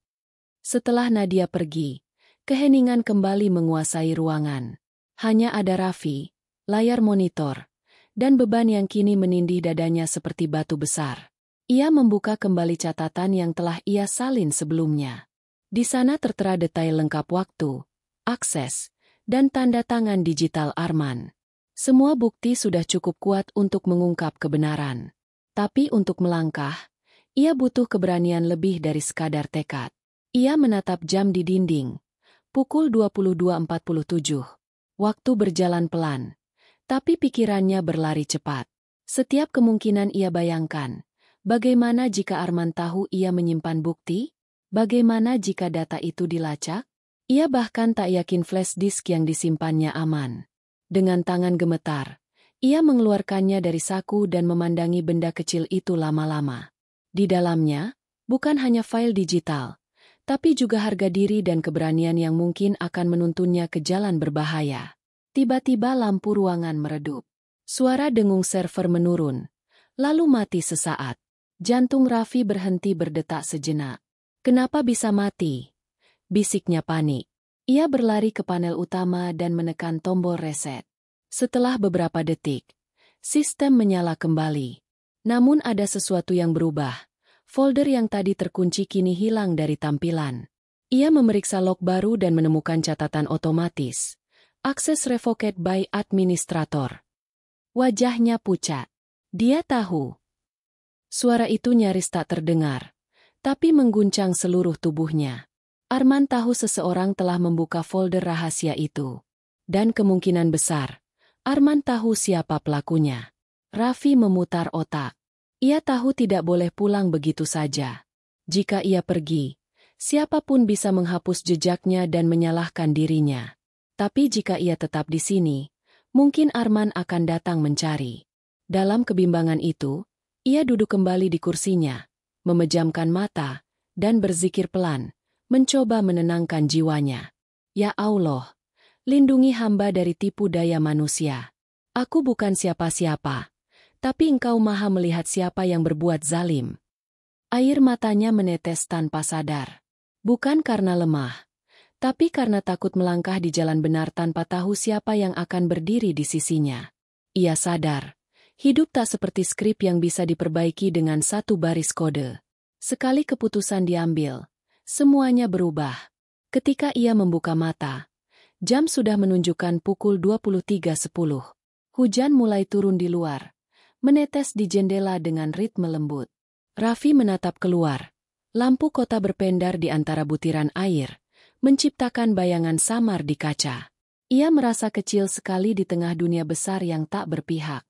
Setelah Nadia pergi, keheningan kembali menguasai ruangan. Hanya ada Raffi, layar monitor, dan beban yang kini menindih dadanya seperti batu besar. Ia membuka kembali catatan yang telah ia salin sebelumnya. Di sana tertera detail lengkap waktu, akses, dan tanda tangan digital Arman. Semua bukti sudah cukup kuat untuk mengungkap kebenaran. Tapi untuk melangkah, ia butuh keberanian lebih dari sekadar tekad. Ia menatap jam di dinding. Pukul 22.47. Waktu berjalan pelan. Tapi pikirannya berlari cepat. Setiap kemungkinan ia bayangkan. Bagaimana jika Arman tahu ia menyimpan bukti? Bagaimana jika data itu dilacak? Ia bahkan tak yakin flash disk yang disimpannya aman. Dengan tangan gemetar, ia mengeluarkannya dari saku dan memandangi benda kecil itu lama-lama. Di dalamnya, bukan hanya file digital, tapi juga harga diri dan keberanian yang mungkin akan menuntunnya ke jalan berbahaya. Tiba-tiba lampu ruangan meredup. Suara dengung server menurun, lalu mati sesaat. Jantung Raffi berhenti berdetak sejenak. Kenapa bisa mati? Bisiknya panik. Ia berlari ke panel utama dan menekan tombol reset. Setelah beberapa detik, sistem menyala kembali. Namun ada sesuatu yang berubah. Folder yang tadi terkunci kini hilang dari tampilan. Ia memeriksa log baru dan menemukan catatan otomatis. Akses revoked by administrator. Wajahnya pucat. Dia tahu. Suara itu nyaris tak terdengar, tapi mengguncang seluruh tubuhnya. Arman tahu seseorang telah membuka folder rahasia itu. Dan kemungkinan besar, Arman tahu siapa pelakunya. Raffi memutar otak. Ia tahu tidak boleh pulang begitu saja. Jika ia pergi, siapapun bisa menghapus jejaknya dan menyalahkan dirinya. Tapi jika ia tetap di sini, mungkin Arman akan datang mencari. Dalam kebimbangan itu, ia duduk kembali di kursinya, memejamkan mata, dan berzikir pelan, mencoba menenangkan jiwanya. Ya Allah, lindungi hamba dari tipu daya manusia. Aku bukan siapa-siapa. Tapi Engkau maha melihat siapa yang berbuat zalim. Air matanya menetes tanpa sadar. Bukan karena lemah, tapi karena takut melangkah di jalan benar tanpa tahu siapa yang akan berdiri di sisinya. Ia sadar, hidup tak seperti skrip yang bisa diperbaiki dengan satu baris kode. Sekali keputusan diambil, semuanya berubah. Ketika ia membuka mata, jam sudah menunjukkan pukul 23.10. Hujan mulai turun di luar. Menetes di jendela dengan ritme lembut. Raffi menatap keluar. Lampu kota berpendar di antara butiran air, menciptakan bayangan samar di kaca. Ia merasa kecil sekali di tengah dunia besar yang tak berpihak.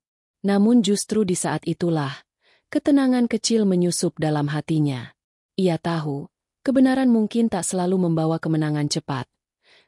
Namun justru di saat itulah, ketenangan kecil menyusup dalam hatinya. Ia tahu, kebenaran mungkin tak selalu membawa kemenangan cepat,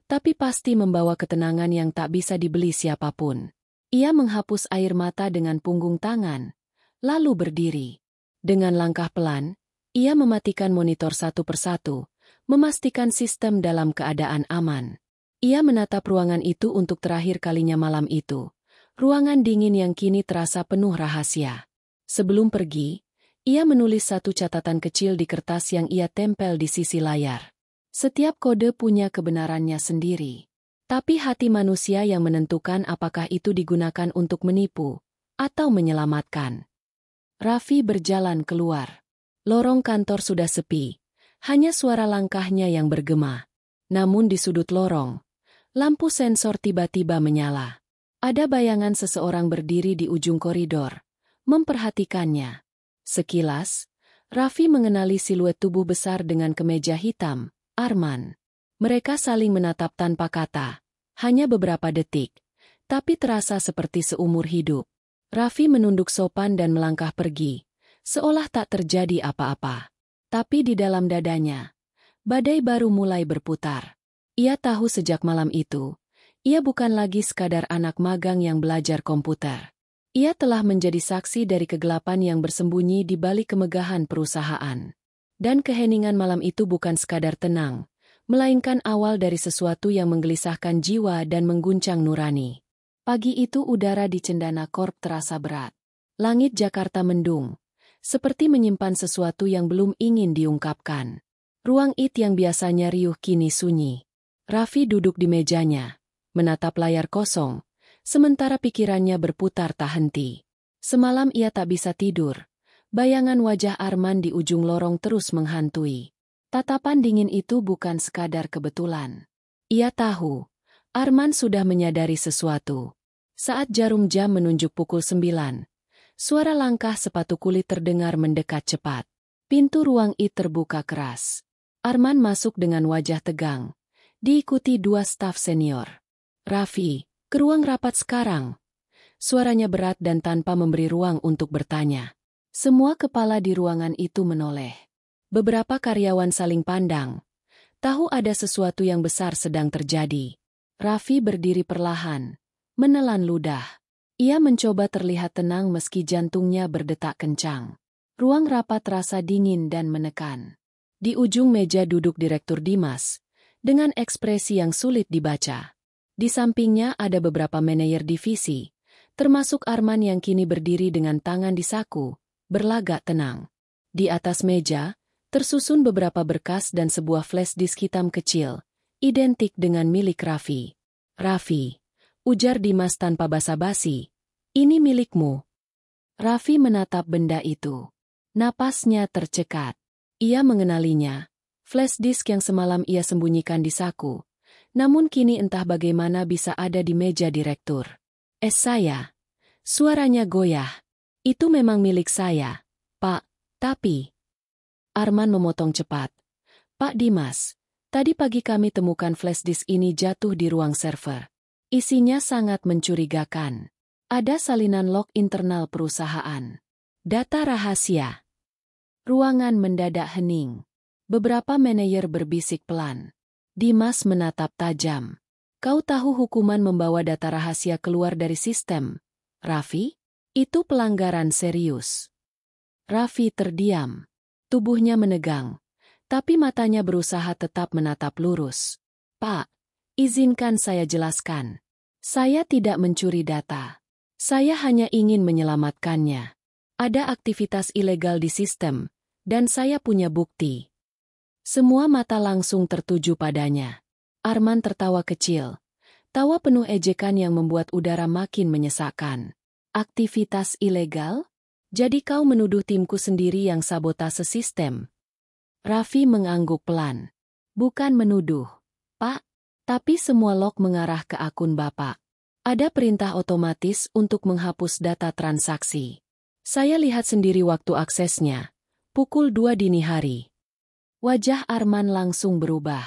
tapi pasti membawa ketenangan yang tak bisa dibeli siapapun. Ia menghapus air mata dengan punggung tangan, lalu berdiri. Dengan langkah pelan, ia mematikan monitor satu persatu, memastikan sistem dalam keadaan aman. Ia menatap ruangan itu untuk terakhir kalinya malam itu. Ruangan dingin yang kini terasa penuh rahasia. Sebelum pergi, ia menulis satu catatan kecil di kertas yang ia tempel di sisi layar. Setiap kode punya kebenarannya sendiri. Tapi hati manusia yang menentukan apakah itu digunakan untuk menipu atau menyelamatkan. Raffi berjalan keluar. Lorong kantor sudah sepi. Hanya suara langkahnya yang bergema. Namun di sudut lorong, lampu sensor tiba-tiba menyala. Ada bayangan seseorang berdiri di ujung koridor, memperhatikannya. Sekilas, Raffi mengenali siluet tubuh besar dengan kemeja hitam, Arman. Mereka saling menatap tanpa kata, hanya beberapa detik, tapi terasa seperti seumur hidup. Raffi menunduk sopan dan melangkah pergi, seolah tak terjadi apa-apa. Tapi di dalam dadanya, badai baru mulai berputar. Ia tahu sejak malam itu, ia bukan lagi sekadar anak magang yang belajar komputer. Ia telah menjadi saksi dari kegelapan yang bersembunyi di balik kemegahan perusahaan. Dan keheningan malam itu bukan sekadar tenang, melainkan awal dari sesuatu yang menggelisahkan jiwa dan mengguncang nurani. Pagi itu udara di Cendana Corp terasa berat. Langit Jakarta mendung, seperti menyimpan sesuatu yang belum ingin diungkapkan. Ruang IT yang biasanya riuh kini sunyi. Raffi duduk di mejanya, menatap layar kosong, sementara pikirannya berputar tak henti. Semalam ia tak bisa tidur. Bayangan wajah Arman di ujung lorong terus menghantui. Tatapan dingin itu bukan sekadar kebetulan. Ia tahu, Arman sudah menyadari sesuatu. Saat jarum jam menunjuk pukul 9, suara langkah sepatu kulit terdengar mendekat cepat. Pintu ruang IT terbuka keras. Arman masuk dengan wajah tegang, diikuti dua staf senior. Raffi, ke ruang rapat sekarang. Suaranya berat dan tanpa memberi ruang untuk bertanya. Semua kepala di ruangan itu menoleh. Beberapa karyawan saling pandang. Tahu ada sesuatu yang besar sedang terjadi. Raffi berdiri perlahan, menelan ludah. Ia mencoba terlihat tenang meski jantungnya berdetak kencang. Ruang rapat terasa dingin dan menekan. Di ujung meja duduk Direktur Dimas, dengan ekspresi yang sulit dibaca. Di sampingnya ada beberapa manajer divisi, termasuk Arman yang kini berdiri dengan tangan di saku, berlagak tenang. Di atas meja, tersusun beberapa berkas dan sebuah flash disk hitam kecil, identik dengan milik Raffi. Raffi, ujar Dimas tanpa basa-basi, ini milikmu. Raffi menatap benda itu. Napasnya tercekat. Ia mengenalinya. Flash disk yang semalam ia sembunyikan di saku. Namun kini entah bagaimana bisa ada di meja direktur. Saya. Suaranya goyah. Itu memang milik saya, Pak, tapi... Arman memotong cepat. Pak Dimas, tadi pagi kami temukan flash disk ini jatuh di ruang server. Isinya sangat mencurigakan. Ada salinan log internal perusahaan. Data rahasia. Ruangan mendadak hening. Beberapa manajer berbisik pelan. Dimas menatap tajam. Kau tahu hukuman membawa data rahasia keluar dari sistem, Raffi? Itu pelanggaran serius. Raffi terdiam. Tubuhnya menegang. Tapi matanya berusaha tetap menatap lurus. Pak, izinkan saya jelaskan. Saya tidak mencuri data. Saya hanya ingin menyelamatkannya. Ada aktivitas ilegal di sistem, dan saya punya bukti. Semua mata langsung tertuju padanya. Arman tertawa kecil. Tawa penuh ejekan yang membuat udara makin menyesakkan. Aktivitas ilegal? Jadi kau menuduh timku sendiri yang sabotase sistem? Raffi mengangguk pelan. Bukan menuduh, Pak. Tapi semua log mengarah ke akun Bapak. Ada perintah otomatis untuk menghapus data transaksi. Saya lihat sendiri waktu aksesnya. Pukul 2 dini hari. Wajah Arman langsung berubah.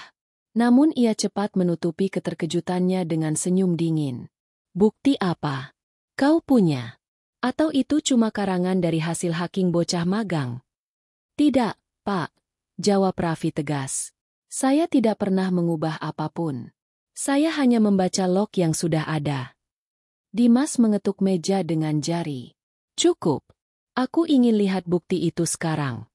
Namun ia cepat menutupi keterkejutannya dengan senyum dingin. Bukti apa? Kau punya? Atau itu cuma karangan dari hasil hacking bocah magang? Tidak, Pak. Jawab Raffi tegas. Saya tidak pernah mengubah apapun. Saya hanya membaca log yang sudah ada. Dimas mengetuk meja dengan jari. Cukup. Aku ingin lihat bukti itu sekarang.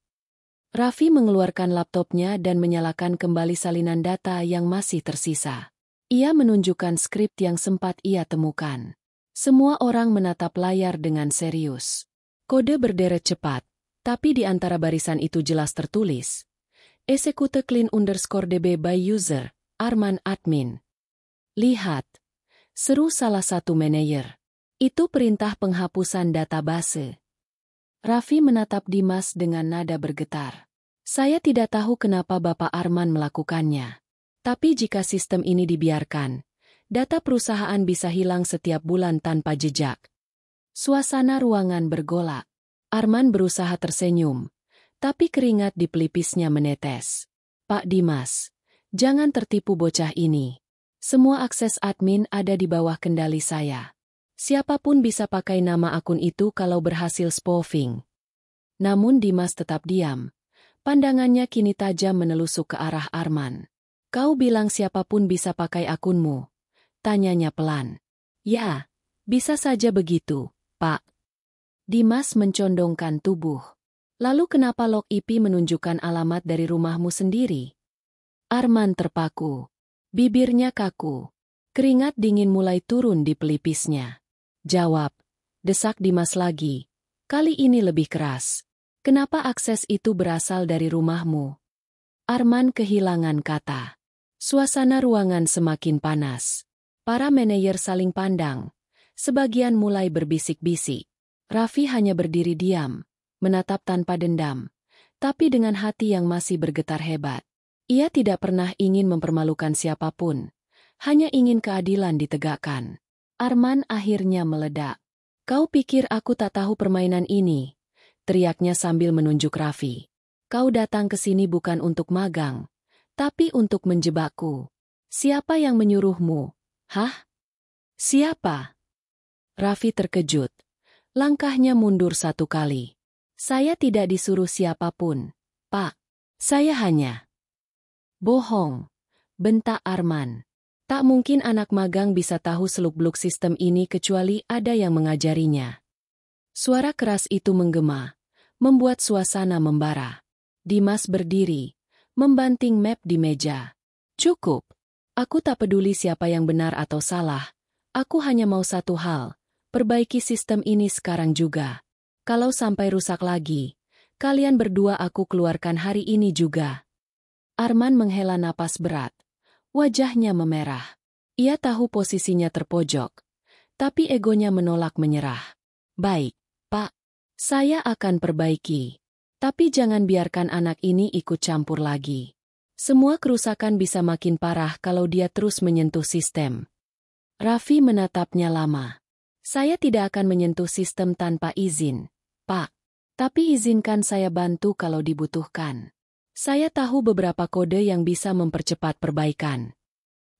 Raffi mengeluarkan laptopnya dan menyalakan kembali salinan data yang masih tersisa. Ia menunjukkan skrip yang sempat ia temukan. Semua orang menatap layar dengan serius. Kode berderet cepat, tapi di antara barisan itu jelas tertulis. Execute clean _db by user, Arman admin. Lihat, seru salah satu manajer. Itu perintah penghapusan database. Raffi menatap Dimas dengan nada bergetar. Saya tidak tahu kenapa Bapak Arman melakukannya. Tapi jika sistem ini dibiarkan, data perusahaan bisa hilang setiap bulan tanpa jejak. Suasana ruangan bergolak. Arman berusaha tersenyum, tapi keringat di pelipisnya menetes. Pak Dimas, jangan tertipu bocah ini. Semua akses admin ada di bawah kendali saya. Siapapun bisa pakai nama akun itu kalau berhasil spoofing. Namun Dimas tetap diam. Pandangannya kini tajam menelusuk ke arah Arman. Kau bilang siapapun bisa pakai akunmu? Tanyanya pelan. Ya, bisa saja begitu, Pak. Dimas mencondongkan tubuh. Lalu kenapa log IP menunjukkan alamat dari rumahmu sendiri? Arman terpaku. Bibirnya kaku. Keringat dingin mulai turun di pelipisnya. Jawab, desak Dimas lagi. Kali ini lebih keras. Kenapa akses itu berasal dari rumahmu? Arman kehilangan kata. Suasana ruangan semakin panas. Para manajer saling pandang. Sebagian mulai berbisik-bisik. Raffi hanya berdiri diam, menatap tanpa dendam, tapi dengan hati yang masih bergetar hebat. Ia tidak pernah ingin mempermalukan siapapun, hanya ingin keadilan ditegakkan. Arman akhirnya meledak. Kau pikir aku tak tahu permainan ini? Teriaknya sambil menunjuk Raffi. Kau datang ke sini bukan untuk magang, tapi untuk menjebakku. Siapa yang menyuruhmu? Hah? Siapa? Raffi terkejut. Langkahnya mundur satu kali. Saya tidak disuruh siapapun, Pak. Saya hanya... Bohong, bentak Arman. Tak mungkin anak magang bisa tahu seluk-beluk sistem ini kecuali ada yang mengajarinya. Suara keras itu menggema, membuat suasana membara. Dimas berdiri, membanting map di meja. Cukup. Aku tak peduli siapa yang benar atau salah. Aku hanya mau satu hal, perbaiki sistem ini sekarang juga. Kalau sampai rusak lagi, kalian berdua aku keluarkan hari ini juga. Arman menghela napas berat. Wajahnya memerah. Ia tahu posisinya terpojok, tapi egonya menolak menyerah. Baik, Pak. Saya akan perbaiki. Tapi jangan biarkan anak ini ikut campur lagi. Semua kerusakan bisa makin parah kalau dia terus menyentuh sistem. Raffi menatapnya lama. Saya tidak akan menyentuh sistem tanpa izin, Pak. Tapi izinkan saya bantu kalau dibutuhkan. Saya tahu beberapa kode yang bisa mempercepat perbaikan.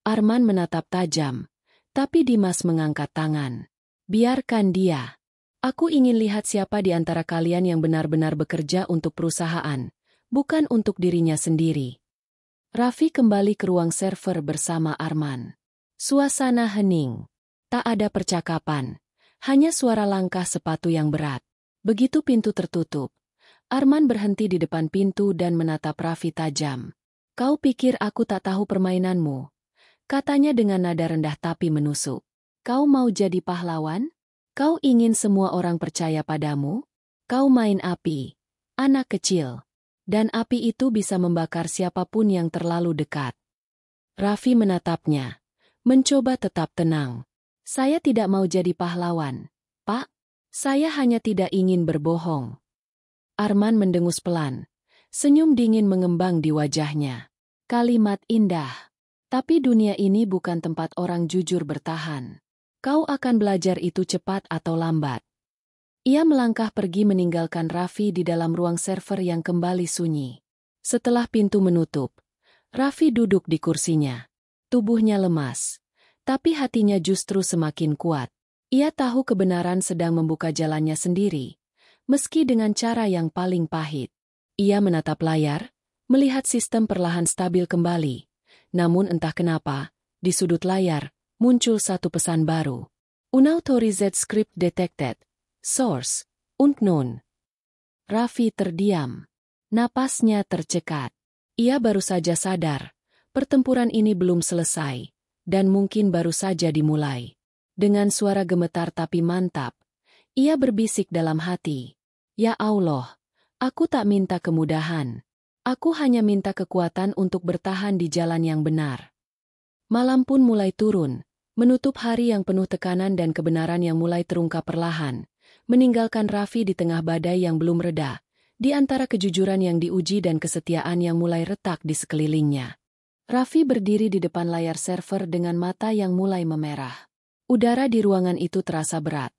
Arman menatap tajam, tapi Dimas mengangkat tangan. Biarkan dia. Aku ingin lihat siapa di antara kalian yang benar-benar bekerja untuk perusahaan, bukan untuk dirinya sendiri. Raffi kembali ke ruang server bersama Arman. Suasana hening. Tak ada percakapan, hanya suara langkah sepatu yang berat. Begitu pintu tertutup, Arman berhenti di depan pintu dan menatap Raffi tajam. Kau pikir aku tak tahu permainanmu? Katanya dengan nada rendah tapi menusuk. Kau mau jadi pahlawan? Kau ingin semua orang percaya padamu? Kau main api, anak kecil. Dan api itu bisa membakar siapapun yang terlalu dekat. Raffi menatapnya, mencoba tetap tenang. Saya tidak mau jadi pahlawan, Pak. Saya hanya tidak ingin berbohong. Arman mendengus pelan. Senyum dingin mengembang di wajahnya. Kalimat indah. Tapi dunia ini bukan tempat orang jujur bertahan. Kau akan belajar itu cepat atau lambat. Ia melangkah pergi meninggalkan Raffi di dalam ruang server yang kembali sunyi. Setelah pintu menutup, Raffi duduk di kursinya. Tubuhnya lemas, tapi hatinya justru semakin kuat. Ia tahu kebenaran sedang membuka jalannya sendiri, meski dengan cara yang paling pahit. Ia menatap layar, melihat sistem perlahan stabil kembali. Namun entah kenapa, di sudut layar, muncul satu pesan baru. Unauthorized script detected. Source, unknown. Raffi terdiam. Napasnya tercekat. Ia baru saja sadar, pertempuran ini belum selesai, dan mungkin baru saja dimulai. Dengan suara gemetar tapi mantap, ia berbisik dalam hati. Ya Allah, aku tak minta kemudahan. Aku hanya minta kekuatan untuk bertahan di jalan yang benar. Malam pun mulai turun, menutup hari yang penuh tekanan dan kebenaran yang mulai terungkap perlahan, meninggalkan Raffi di tengah badai yang belum reda, di antara kejujuran yang diuji dan kesetiaan yang mulai retak di sekelilingnya. Raffi berdiri di depan layar server dengan mata yang mulai memerah. Udara di ruangan itu terasa berat,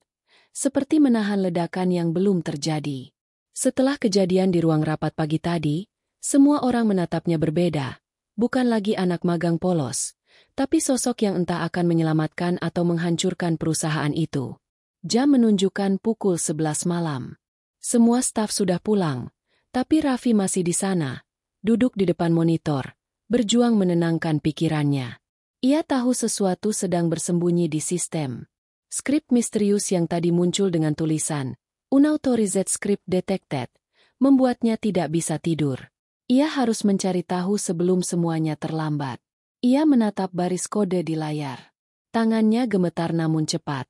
seperti menahan ledakan yang belum terjadi. Setelah kejadian di ruang rapat pagi tadi, semua orang menatapnya berbeda, bukan lagi anak magang polos, tapi sosok yang entah akan menyelamatkan atau menghancurkan perusahaan itu. Jam menunjukkan pukul 11 malam. Semua staf sudah pulang, tapi Raffi masih di sana, duduk di depan monitor, berjuang menenangkan pikirannya. Ia tahu sesuatu sedang bersembunyi di sistem. Skrip misterius yang tadi muncul dengan tulisan, Unauthorized Script Detected, membuatnya tidak bisa tidur. Ia harus mencari tahu sebelum semuanya terlambat. Ia menatap baris kode di layar. Tangannya gemetar namun cepat.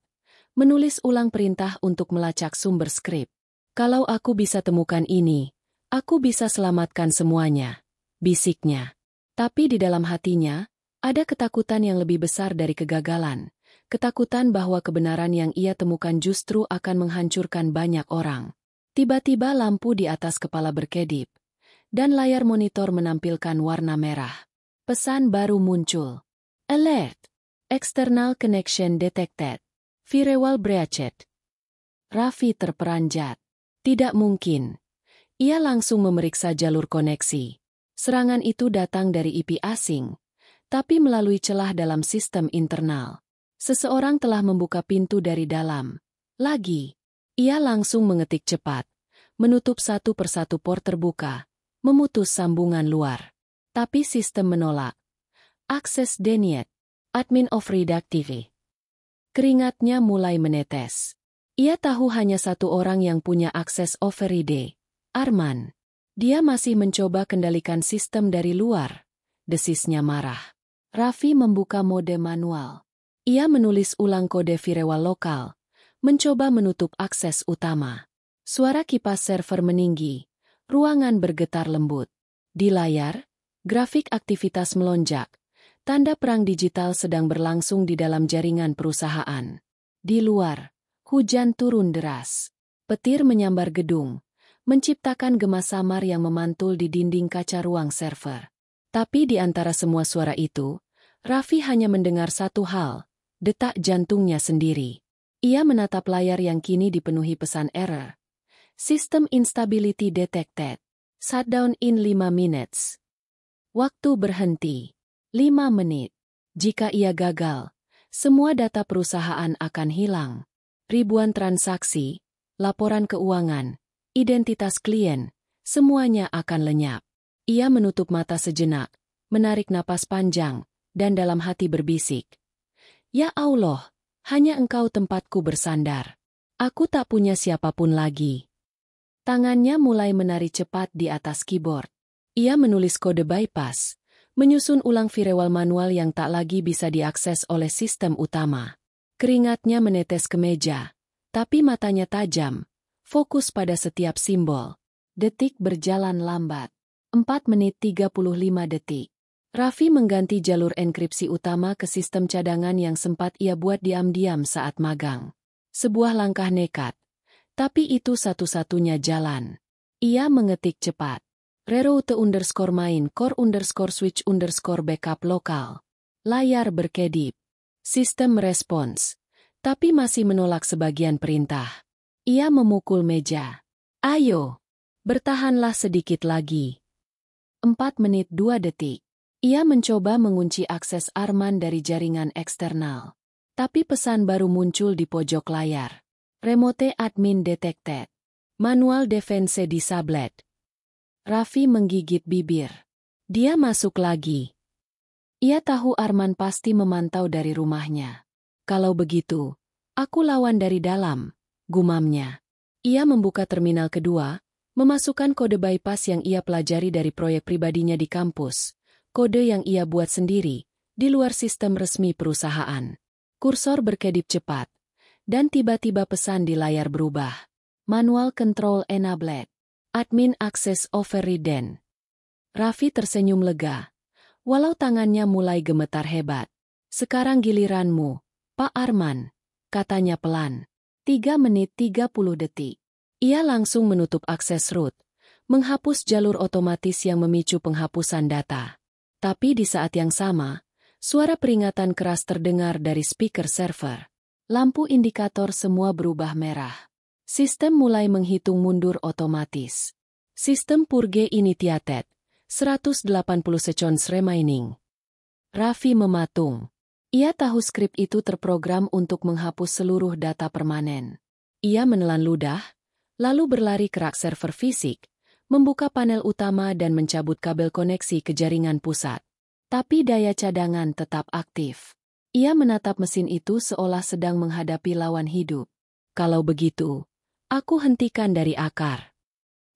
Menulis ulang perintah untuk melacak sumber skrip. Kalau aku bisa temukan ini, aku bisa selamatkan semuanya, bisiknya. Tapi di dalam hatinya, ada ketakutan yang lebih besar dari kegagalan. Ketakutan bahwa kebenaran yang ia temukan justru akan menghancurkan banyak orang. Tiba-tiba lampu di atas kepala berkedip, dan layar monitor menampilkan warna merah. Pesan baru muncul. Alert! External connection detected. Firewall breached. Raffi terperanjat. Tidak mungkin. Ia langsung memeriksa jalur koneksi. Serangan itu datang dari IP asing, tapi melalui celah dalam sistem internal. Seseorang telah membuka pintu dari dalam. Lagi. Ia langsung mengetik cepat, menutup satu persatu port terbuka, memutus sambungan luar. Tapi sistem menolak. Akses denied. Admin of Reductive. Keringatnya mulai menetes. Ia tahu hanya satu orang yang punya akses override. Arman. Dia masih mencoba kendalikan sistem dari luar. Desisnya marah. Raffi membuka mode manual. Ia menulis ulang kode firewall lokal, mencoba menutup akses utama. Suara kipas server meninggi, ruangan bergetar lembut. Di layar, grafik aktivitas melonjak, tanda perang digital sedang berlangsung di dalam jaringan perusahaan. Di luar, hujan turun deras. Petir menyambar gedung, menciptakan gema samar yang memantul di dinding kaca ruang server. Tapi di antara semua suara itu, Raffi hanya mendengar satu hal, detak jantungnya sendiri. Ia menatap layar yang kini dipenuhi pesan error. System instability detected. Shutdown in 5 minutes. Waktu berhenti. 5 menit. Jika ia gagal, semua data perusahaan akan hilang. Ribuan transaksi, laporan keuangan, identitas klien, semuanya akan lenyap. Ia menutup mata sejenak, menarik napas panjang, dan dalam hati berbisik. Ya Allah, hanya Engkau tempatku bersandar. Aku tak punya siapapun lagi. Tangannya mulai menari cepat di atas keyboard. Ia menulis kode bypass, menyusun ulang firewall manual yang tak lagi bisa diakses oleh sistem utama. Keringatnya menetes ke meja, tapi matanya tajam, fokus pada setiap simbol. Detik berjalan lambat. 4 menit 35 detik. Raffi mengganti jalur enkripsi utama ke sistem cadangan yang sempat ia buat diam-diam saat magang. Sebuah langkah nekat. Tapi itu satu-satunya jalan. Ia mengetik cepat. Reroute _main core _switch _backup lokal. Layar berkedip. Sistem merespons. Tapi masih menolak sebagian perintah. Ia memukul meja. Ayo. Bertahanlah sedikit lagi. 4 menit 2 detik. Ia mencoba mengunci akses Arman dari jaringan eksternal. Tapi pesan baru muncul di pojok layar. Remote admin detected. Manual defense disabled. Raffi menggigit bibir. Dia masuk lagi. Ia tahu Arman pasti memantau dari rumahnya. Kalau begitu, aku lawan dari dalam, gumamnya. Ia membuka terminal kedua, memasukkan kode bypass yang ia pelajari dari proyek pribadinya di kampus, kode yang ia buat sendiri, di luar sistem resmi perusahaan. Kursor berkedip cepat, dan tiba-tiba pesan di layar berubah. Manual control enabled. Admin access overridden. Raffi tersenyum lega, walau tangannya mulai gemetar hebat. Sekarang giliranmu, Pak Arman, katanya pelan. 3 menit 30 detik. Ia langsung menutup akses root, menghapus jalur otomatis yang memicu penghapusan data. Tapi di saat yang sama, suara peringatan keras terdengar dari speaker server. Lampu indikator semua berubah merah. Sistem mulai menghitung mundur otomatis. Sistem purge initiated. 180 seconds remaining. Raffi mematung. Ia tahu skrip itu terprogram untuk menghapus seluruh data permanen. Ia menelan ludah, lalu berlari ke rak server fisik, membuka panel utama dan mencabut kabel koneksi ke jaringan pusat. Tapi daya cadangan tetap aktif. Ia menatap mesin itu seolah sedang menghadapi lawan hidup. Kalau begitu, aku hentikan dari akar.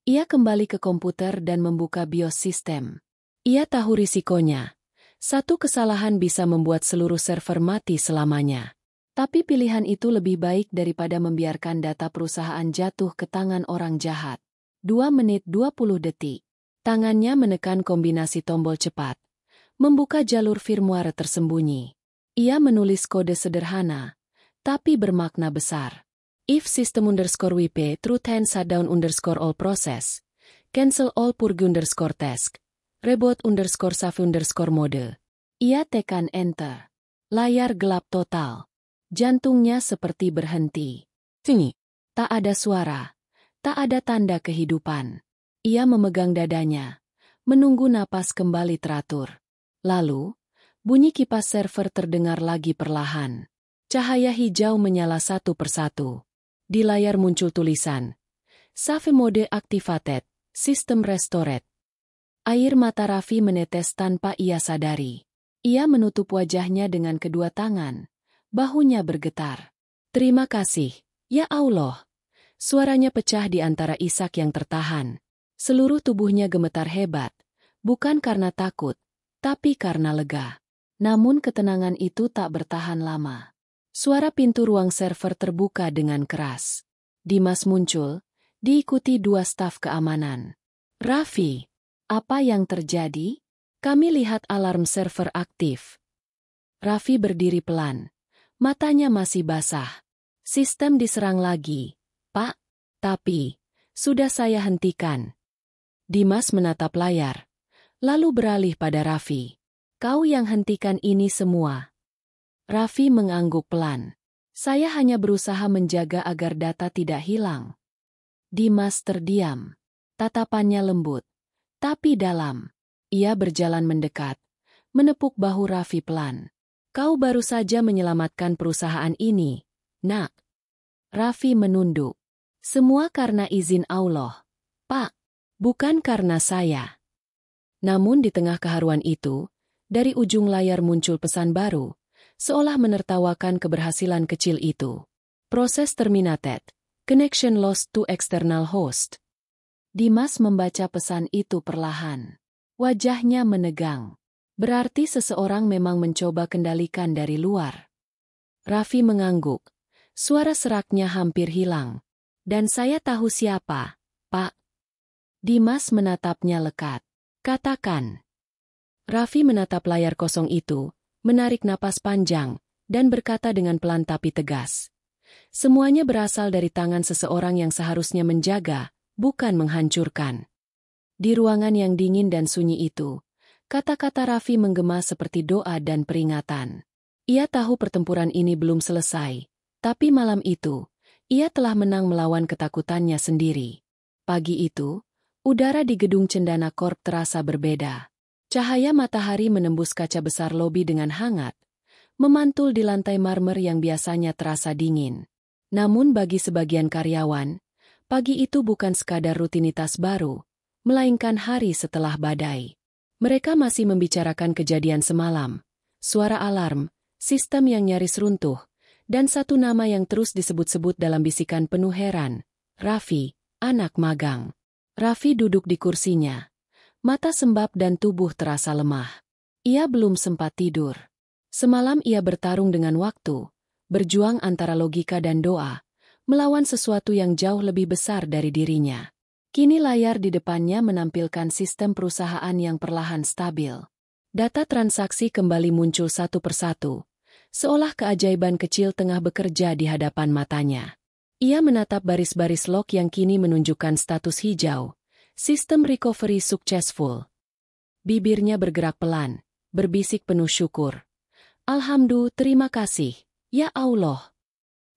Ia kembali ke komputer dan membuka BIOS sistem. Ia tahu risikonya. Satu kesalahan bisa membuat seluruh server mati selamanya. Tapi pilihan itu lebih baik daripada membiarkan data perusahaan jatuh ke tangan orang jahat. 2 menit 20 detik. Tangannya menekan kombinasi tombol cepat, membuka jalur firmware tersembunyi. Ia menulis kode sederhana, tapi bermakna besar. If system_wp truth and shutdown all process, cancel all purge task, reboot_save mode. Ia tekan enter. Layar gelap total. Jantungnya seperti berhenti. Tinggi. Tak ada suara. Tak ada tanda kehidupan. Ia memegang dadanya, menunggu napas kembali teratur. Lalu, bunyi kipas server terdengar lagi perlahan. Cahaya hijau menyala satu persatu. Di layar muncul tulisan, Save mode activated, system restored. Air mata Raffi menetes tanpa ia sadari. Ia menutup wajahnya dengan kedua tangan. Bahunya bergetar. Terima kasih, ya Allah. Suaranya pecah di antara isak yang tertahan. Seluruh tubuhnya gemetar hebat, bukan karena takut, tapi karena lega. Namun ketenangan itu tak bertahan lama. Suara pintu ruang server terbuka dengan keras. Dimas muncul, diikuti 2 staf keamanan. Raffi, apa yang terjadi? Kami lihat alarm server aktif. Raffi berdiri pelan. Matanya masih basah. Sistem diserang lagi, Pak. Tapi, sudah saya hentikan. Dimas menatap layar, lalu beralih pada Raffi. Kau yang hentikan ini semua. Raffi mengangguk pelan. Saya hanya berusaha menjaga agar data tidak hilang. Dimas terdiam. Tatapannya lembut, tapi dalam. Ia berjalan mendekat, menepuk bahu Raffi pelan. Kau baru saja menyelamatkan perusahaan ini, nak. Raffi menunduk. Semua karena izin Allah, Pak. Bukan karena saya. Namun di tengah keharuan itu, dari ujung layar muncul pesan baru, seolah menertawakan keberhasilan kecil itu. Proses terminated. Connection lost to external host. Dimas membaca pesan itu perlahan. Wajahnya menegang. Berarti seseorang memang mencoba kendalikan dari luar. Raffi mengangguk. Suara seraknya hampir hilang. Dan saya tahu siapa, Pak. Dimas menatapnya lekat. Katakan. Raffi menatap layar kosong itu, menarik napas panjang, dan berkata dengan pelan tapi tegas. Semuanya berasal dari tangan seseorang yang seharusnya menjaga, bukan menghancurkan. Di ruangan yang dingin dan sunyi itu, kata-kata Raffi menggema seperti doa dan peringatan. Ia tahu pertempuran ini belum selesai, tapi malam itu, ia telah menang melawan ketakutannya sendiri. Pagi itu, udara di gedung Cendana Corp terasa berbeda. Cahaya matahari menembus kaca besar lobi dengan hangat, memantul di lantai marmer yang biasanya terasa dingin. Namun bagi sebagian karyawan, pagi itu bukan sekadar rutinitas baru, melainkan hari setelah badai. Mereka masih membicarakan kejadian semalam, suara alarm, sistem yang nyaris runtuh, dan satu nama yang terus disebut-sebut dalam bisikan penuh heran, Raffi, anak magang. Raffi duduk di kursinya. Mata sembab dan tubuh terasa lemah. Ia belum sempat tidur. Semalam ia bertarung dengan waktu, berjuang antara logika dan doa, melawan sesuatu yang jauh lebih besar dari dirinya. Kini layar di depannya menampilkan sistem perusahaan yang perlahan stabil. Data transaksi kembali muncul satu persatu, seolah keajaiban kecil tengah bekerja di hadapan matanya. Ia menatap baris-baris log yang kini menunjukkan status hijau. Sistem recovery successful. Bibirnya bergerak pelan, berbisik penuh syukur. Alhamdulillah, terima kasih, ya Allah.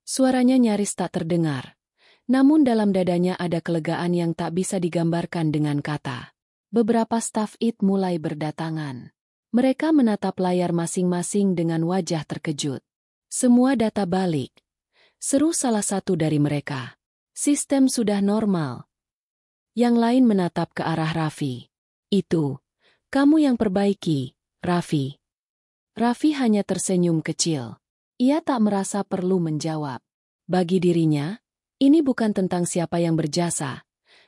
Suaranya nyaris tak terdengar. Namun dalam dadanya ada kelegaan yang tak bisa digambarkan dengan kata. Beberapa staf IT mulai berdatangan. Mereka menatap layar masing-masing dengan wajah terkejut. Semua data balik. Seru salah satu dari mereka. Sistem sudah normal. Yang lain menatap ke arah Raffi. Itu, kamu yang perbaiki, Raffi. Raffi hanya tersenyum kecil. Ia tak merasa perlu menjawab. Bagi dirinya, ini bukan tentang siapa yang berjasa,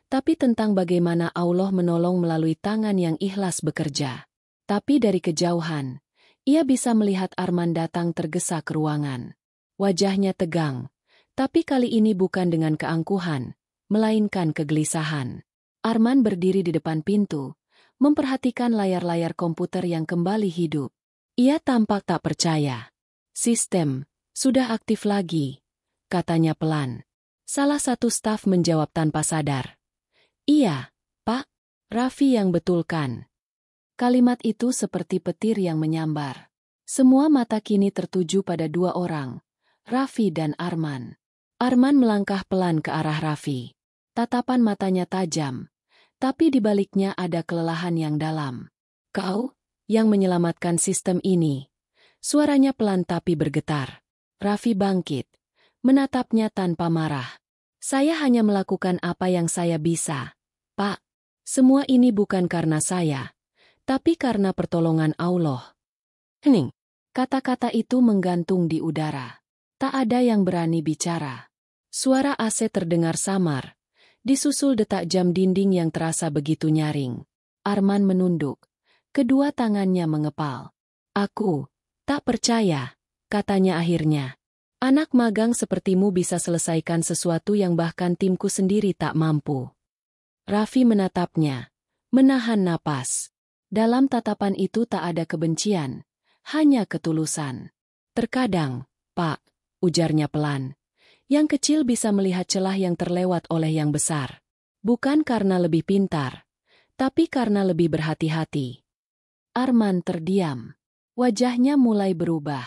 tapi tentang bagaimana Allah menolong melalui tangan yang ikhlas bekerja. Tapi dari kejauhan, ia bisa melihat Arman datang tergesa ke ruangan. Wajahnya tegang, tapi kali ini bukan dengan keangkuhan, melainkan kegelisahan. Arman berdiri di depan pintu, memperhatikan layar-layar komputer yang kembali hidup. Ia tampak tak percaya. Sistem, sudah aktif lagi, katanya pelan. Salah satu staf menjawab tanpa sadar. Iya, Pak. Raffi yang betulkan. Kalimat itu seperti petir yang menyambar. Semua mata kini tertuju pada dua orang, Raffi dan Arman. Arman melangkah pelan ke arah Raffi. Tatapan matanya tajam, tapi di baliknya ada kelelahan yang dalam. Kau, yang menyelamatkan sistem ini. Suaranya pelan tapi bergetar. Raffi bangkit, menatapnya tanpa marah. Saya hanya melakukan apa yang saya bisa, Pak. Semua ini bukan karena saya, tapi karena pertolongan Allah. Hening. Kata-kata itu menggantung di udara. Tak ada yang berani bicara. Suara AC terdengar samar, disusul detak jam dinding yang terasa begitu nyaring. Arman menunduk. Kedua tangannya mengepal. Aku tak percaya, katanya akhirnya. Anak magang sepertimu bisa selesaikan sesuatu yang bahkan timku sendiri tak mampu. Raffi menatapnya, menahan napas. Dalam tatapan itu tak ada kebencian, hanya ketulusan. Terkadang, Pak, ujarnya pelan, yang kecil bisa melihat celah yang terlewat oleh yang besar. Bukan karena lebih pintar, tapi karena lebih berhati-hati. Arman terdiam. Wajahnya mulai berubah.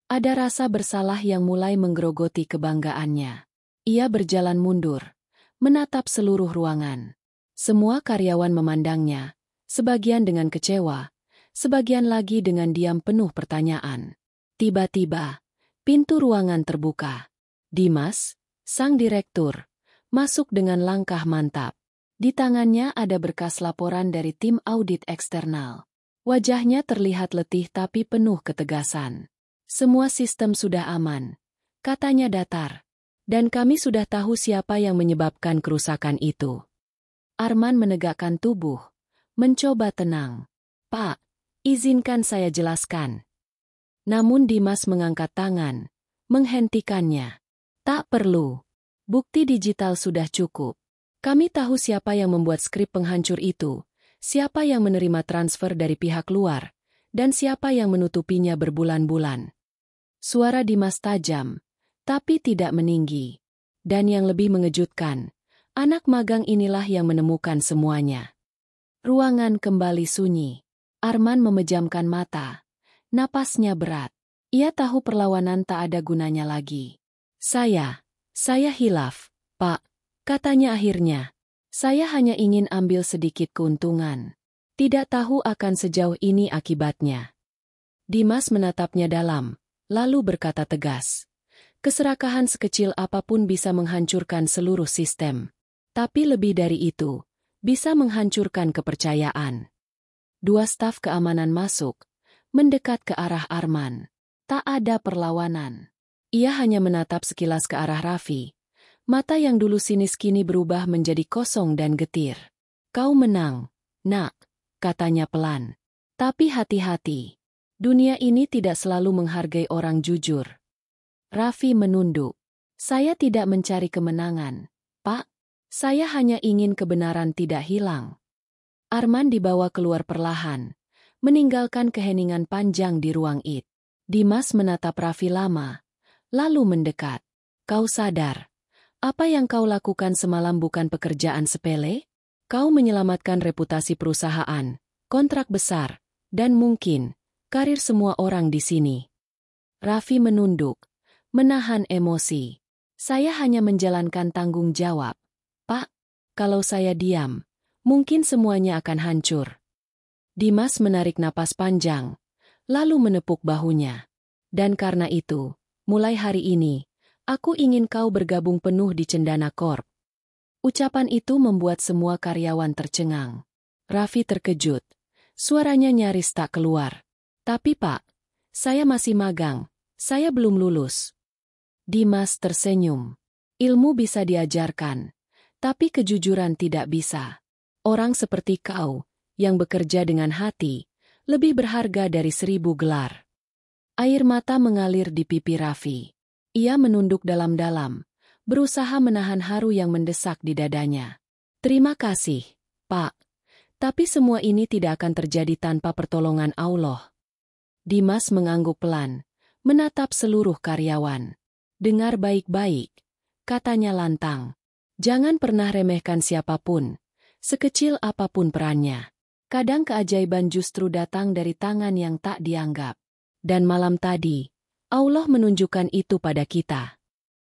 Ada rasa bersalah yang mulai menggerogoti kebanggaannya. Ia berjalan mundur, menatap seluruh ruangan. Semua karyawan memandangnya, sebagian dengan kecewa, sebagian lagi dengan diam penuh pertanyaan. Tiba-tiba, pintu ruangan terbuka. Dimas, sang direktur, masuk dengan langkah mantap. Di tangannya ada berkas laporan dari tim audit eksternal. Wajahnya terlihat letih tapi penuh ketegasan. Semua sistem sudah aman, katanya datar. Dan kami sudah tahu siapa yang menyebabkan kerusakan itu. Arman menegakkan tubuh, mencoba tenang. Pak, izinkan saya jelaskan. Namun Dimas mengangkat tangan, menghentikannya. Tak perlu. Bukti digital sudah cukup. Kami tahu siapa yang membuat skrip penghancur itu, siapa yang menerima transfer dari pihak luar, dan siapa yang menutupinya berbulan-bulan. Suara Dimas tajam, tapi tidak meninggi. Dan yang lebih mengejutkan, anak magang inilah yang menemukan semuanya. Ruangan kembali sunyi. Arman memejamkan mata. Napasnya berat. Ia tahu perlawanan tak ada gunanya lagi. Saya hilaf, Pak, katanya akhirnya. Saya hanya ingin ambil sedikit keuntungan. Tidak tahu akan sejauh ini akibatnya. Dimas menatapnya dalam, lalu berkata tegas. Keserakahan sekecil apapun bisa menghancurkan seluruh sistem. Tapi lebih dari itu, bisa menghancurkan kepercayaan. Dua staf keamanan masuk, mendekat ke arah Arman. Tak ada perlawanan. Ia hanya menatap sekilas ke arah Raffi. Mata yang dulu sinis kini berubah menjadi kosong dan getir. Kau menang, nak, katanya pelan. Tapi hati-hati. Dunia ini tidak selalu menghargai orang jujur. Raffi menunduk. Saya tidak mencari kemenangan, Pak. Saya hanya ingin kebenaran tidak hilang. Arman dibawa keluar perlahan, meninggalkan keheningan panjang di ruang IT. Dimas menatap Raffi lama, lalu mendekat. Kau sadar, apa yang kau lakukan semalam bukan pekerjaan sepele? Kau menyelamatkan reputasi perusahaan, kontrak besar, dan mungkin karir semua orang di sini. Raffi menunduk, menahan emosi. Saya hanya menjalankan tanggung jawab. Pak, kalau saya diam, mungkin semuanya akan hancur. Dimas menarik napas panjang, lalu menepuk bahunya. Dan karena itu, mulai hari ini, aku ingin kau bergabung penuh di Cendana Corp. Ucapan itu membuat semua karyawan tercengang. Raffi terkejut. Suaranya nyaris tak keluar. Tapi Pak, saya masih magang. Saya belum lulus. Dimas tersenyum. Ilmu bisa diajarkan, tapi kejujuran tidak bisa. Orang seperti kau, yang bekerja dengan hati, lebih berharga dari 1000 gelar. Air mata mengalir di pipi Raffi. Ia menunduk dalam-dalam, berusaha menahan haru yang mendesak di dadanya. Terima kasih, Pak. Tapi semua ini tidak akan terjadi tanpa pertolongan Allah. Dimas mengangguk pelan, menatap seluruh karyawan. Dengar baik-baik, katanya lantang. Jangan pernah remehkan siapapun, sekecil apapun perannya. Kadang keajaiban justru datang dari tangan yang tak dianggap. Dan malam tadi, Allah menunjukkan itu pada kita.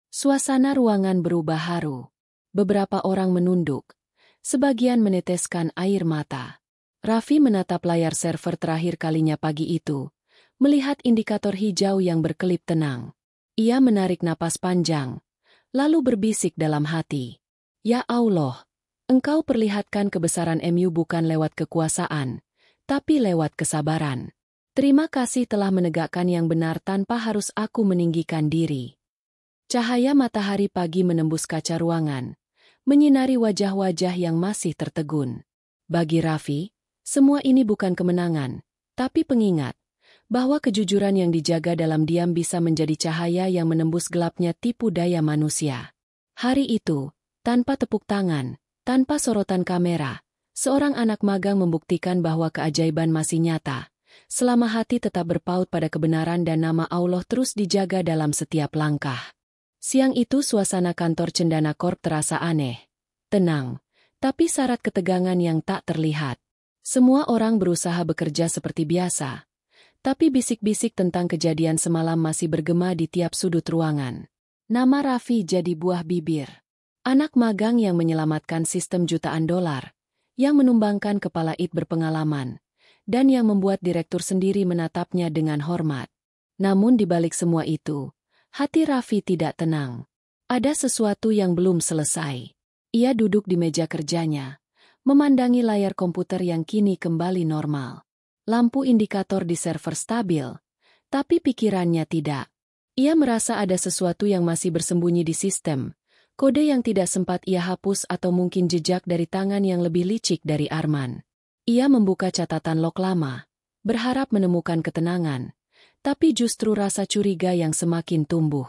Suasana ruangan berubah haru. Beberapa orang menunduk, sebagian meneteskan air mata. Raffi menatap layar server terakhir kalinya pagi itu, melihat indikator hijau yang berkelip tenang. Ia menarik napas panjang, lalu berbisik dalam hati. Ya Allah, Engkau perlihatkan kebesaran MU bukan lewat kekuasaan, tapi lewat kesabaran. Terima kasih telah menegakkan yang benar tanpa harus aku meninggikan diri. Cahaya matahari pagi menembus kaca ruangan, menyinari wajah-wajah yang masih tertegun. Bagi Raffi, semua ini bukan kemenangan, tapi pengingat bahwa kejujuran yang dijaga dalam diam bisa menjadi cahaya yang menembus gelapnya tipu daya manusia. Hari itu, tanpa tepuk tangan, tanpa sorotan kamera, seorang anak magang membuktikan bahwa keajaiban masih nyata, selama hati tetap berpaut pada kebenaran dan nama Allah terus dijaga dalam setiap langkah. Siang itu suasana kantor Cendana Corp terasa aneh, tenang, tapi syarat ketegangan yang tak terlihat. Semua orang berusaha bekerja seperti biasa, tapi bisik-bisik tentang kejadian semalam masih bergema di tiap sudut ruangan. Nama Raffi jadi buah bibir. Anak magang yang menyelamatkan sistem jutaan dolar, yang menumbangkan kepala IT berpengalaman, dan yang membuat direktur sendiri menatapnya dengan hormat. Namun di balik semua itu, hati Raffi tidak tenang. Ada sesuatu yang belum selesai. Ia duduk di meja kerjanya, memandangi layar komputer yang kini kembali normal. Lampu indikator di server stabil, tapi pikirannya tidak. Ia merasa ada sesuatu yang masih bersembunyi di sistem, kode yang tidak sempat ia hapus atau mungkin jejak dari tangan yang lebih licik dari Arman. Ia membuka catatan log lama, berharap menemukan ketenangan, tapi justru rasa curiga yang semakin tumbuh.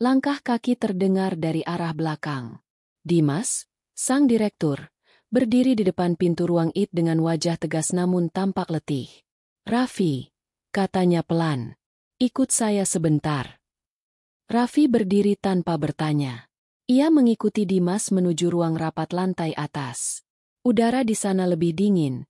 Langkah kaki terdengar dari arah belakang. Dimas, sang direktur, berdiri di depan pintu ruang IT dengan wajah tegas namun tampak letih. Raffi, katanya pelan. Ikut saya sebentar. Raffi berdiri tanpa bertanya. Ia mengikuti Dimas menuju ruang rapat lantai atas. Udara di sana lebih dingin.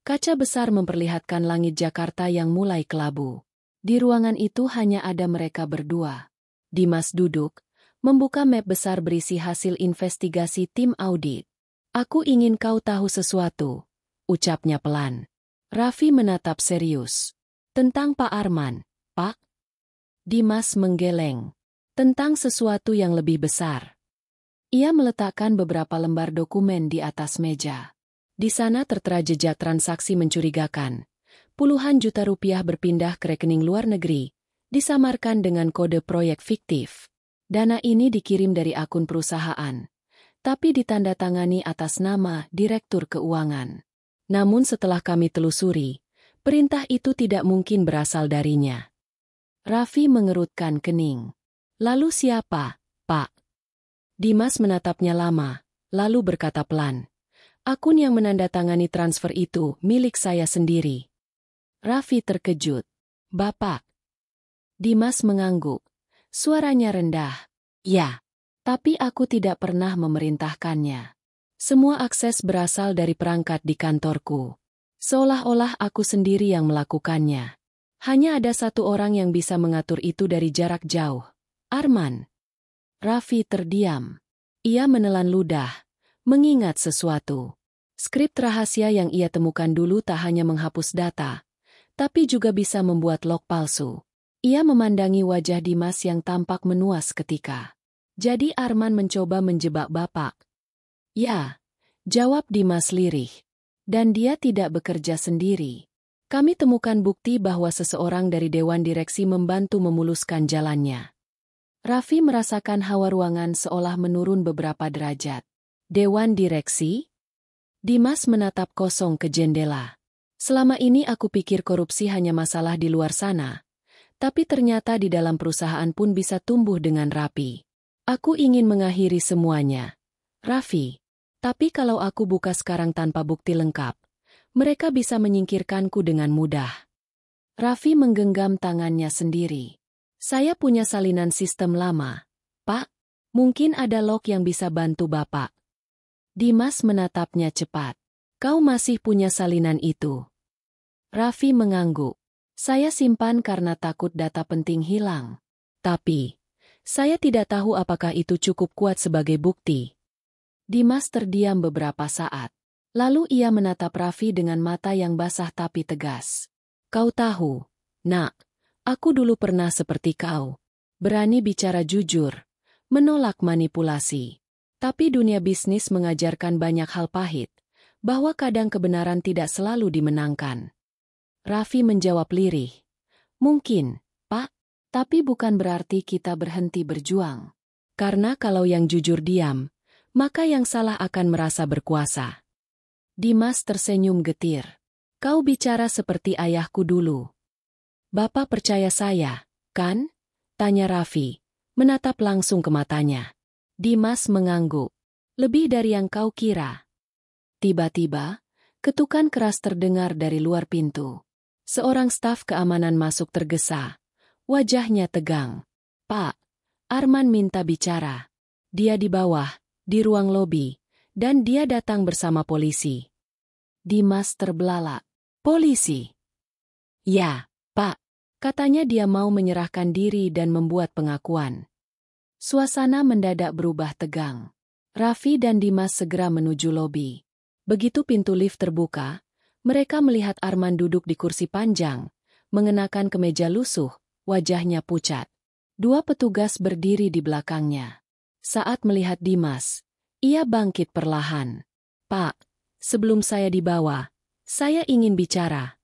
Kaca besar memperlihatkan langit Jakarta yang mulai kelabu. Di ruangan itu hanya ada mereka berdua. Dimas duduk, membuka map besar berisi hasil investigasi tim audit. Aku ingin kau tahu sesuatu, ucapnya pelan. Raffi menatap serius. Tentang Pak Arman, Pak? Dimas menggeleng. Tentang sesuatu yang lebih besar. Ia meletakkan beberapa lembar dokumen di atas meja. Di sana tertera jejak transaksi mencurigakan. Puluhan juta rupiah berpindah ke rekening luar negeri, disamarkan dengan kode proyek fiktif. Dana ini dikirim dari akun perusahaan, tapi ditandatangani atas nama Direktur Keuangan. Namun setelah kami telusuri, Perintah itu tidak mungkin berasal darinya. Raffi mengerutkan kening. Lalu siapa, Pak? Dimas menatapnya lama, lalu berkata pelan. Akun yang menandatangani transfer itu milik saya sendiri. Raffi terkejut. Bapak. Dimas mengangguk. Suaranya rendah. Ya, tapi aku tidak pernah memerintahkannya. Semua akses berasal dari perangkat di kantorku. Seolah-olah aku sendiri yang melakukannya. Hanya ada satu orang yang bisa mengatur itu dari jarak jauh. Arman. Raffi terdiam. Ia menelan ludah, mengingat sesuatu. Skrip rahasia yang ia temukan dulu tak hanya menghapus data, tapi juga bisa membuat log palsu. Ia memandangi wajah Dimas yang tampak menuas ketika. Jadi Arman mencoba menjebak Bapak. Ya, jawab Dimas lirih. Dan dia tidak bekerja sendiri. Kami temukan bukti bahwa seseorang dari Dewan Direksi membantu memuluskan jalannya. Raffi merasakan hawa ruangan seolah menurun beberapa derajat. Dewan Direksi? Dimas menatap kosong ke jendela. Selama ini aku pikir korupsi hanya masalah di luar sana. Tapi ternyata di dalam perusahaan pun bisa tumbuh dengan rapi. Aku ingin mengakhiri semuanya. Raffi. Tapi kalau aku buka sekarang tanpa bukti lengkap, mereka bisa menyingkirkanku dengan mudah. Raffi menggenggam tangannya sendiri. Saya punya salinan sistem lama. Pak, mungkin ada log yang bisa bantu Bapak. Dimas menatapnya cepat. Kau masih punya salinan itu? Raffi mengangguk. Saya simpan karena takut data penting hilang. Tapi, saya tidak tahu apakah itu cukup kuat sebagai bukti. Dimas terdiam beberapa saat. Lalu ia menatap Raffi dengan mata yang basah tapi tegas. Kau tahu, Nak, aku dulu pernah seperti kau. Berani bicara jujur, menolak manipulasi. Tapi dunia bisnis mengajarkan banyak hal pahit, bahwa kadang kebenaran tidak selalu dimenangkan. Raffi menjawab lirih. Mungkin, Pak, tapi bukan berarti kita berhenti berjuang. Karena kalau yang jujur diam, maka yang salah akan merasa berkuasa. Dimas tersenyum getir. Kau bicara seperti ayahku dulu. Bapak percaya saya, kan? Tanya Raffi, menatap langsung ke matanya. Dimas mengangguk. Lebih dari yang kau kira. Tiba-tiba, ketukan keras terdengar dari luar pintu. Seorang staf keamanan masuk tergesa. Wajahnya tegang. Pak, Arman minta bicara. Dia di bawah, di ruang lobi, dan dia datang bersama polisi. Dimas terbelalak. Polisi? Ya, Pak. Katanya dia mau menyerahkan diri dan membuat pengakuan. Suasana mendadak berubah tegang. Raffi dan Dimas segera menuju lobi. Begitu pintu lift terbuka, mereka melihat Arman duduk di kursi panjang, mengenakan kemeja lusuh, wajahnya pucat. Dua petugas berdiri di belakangnya. Saat melihat Dimas, ia bangkit perlahan. Pak, sebelum saya dibawa, saya ingin bicara.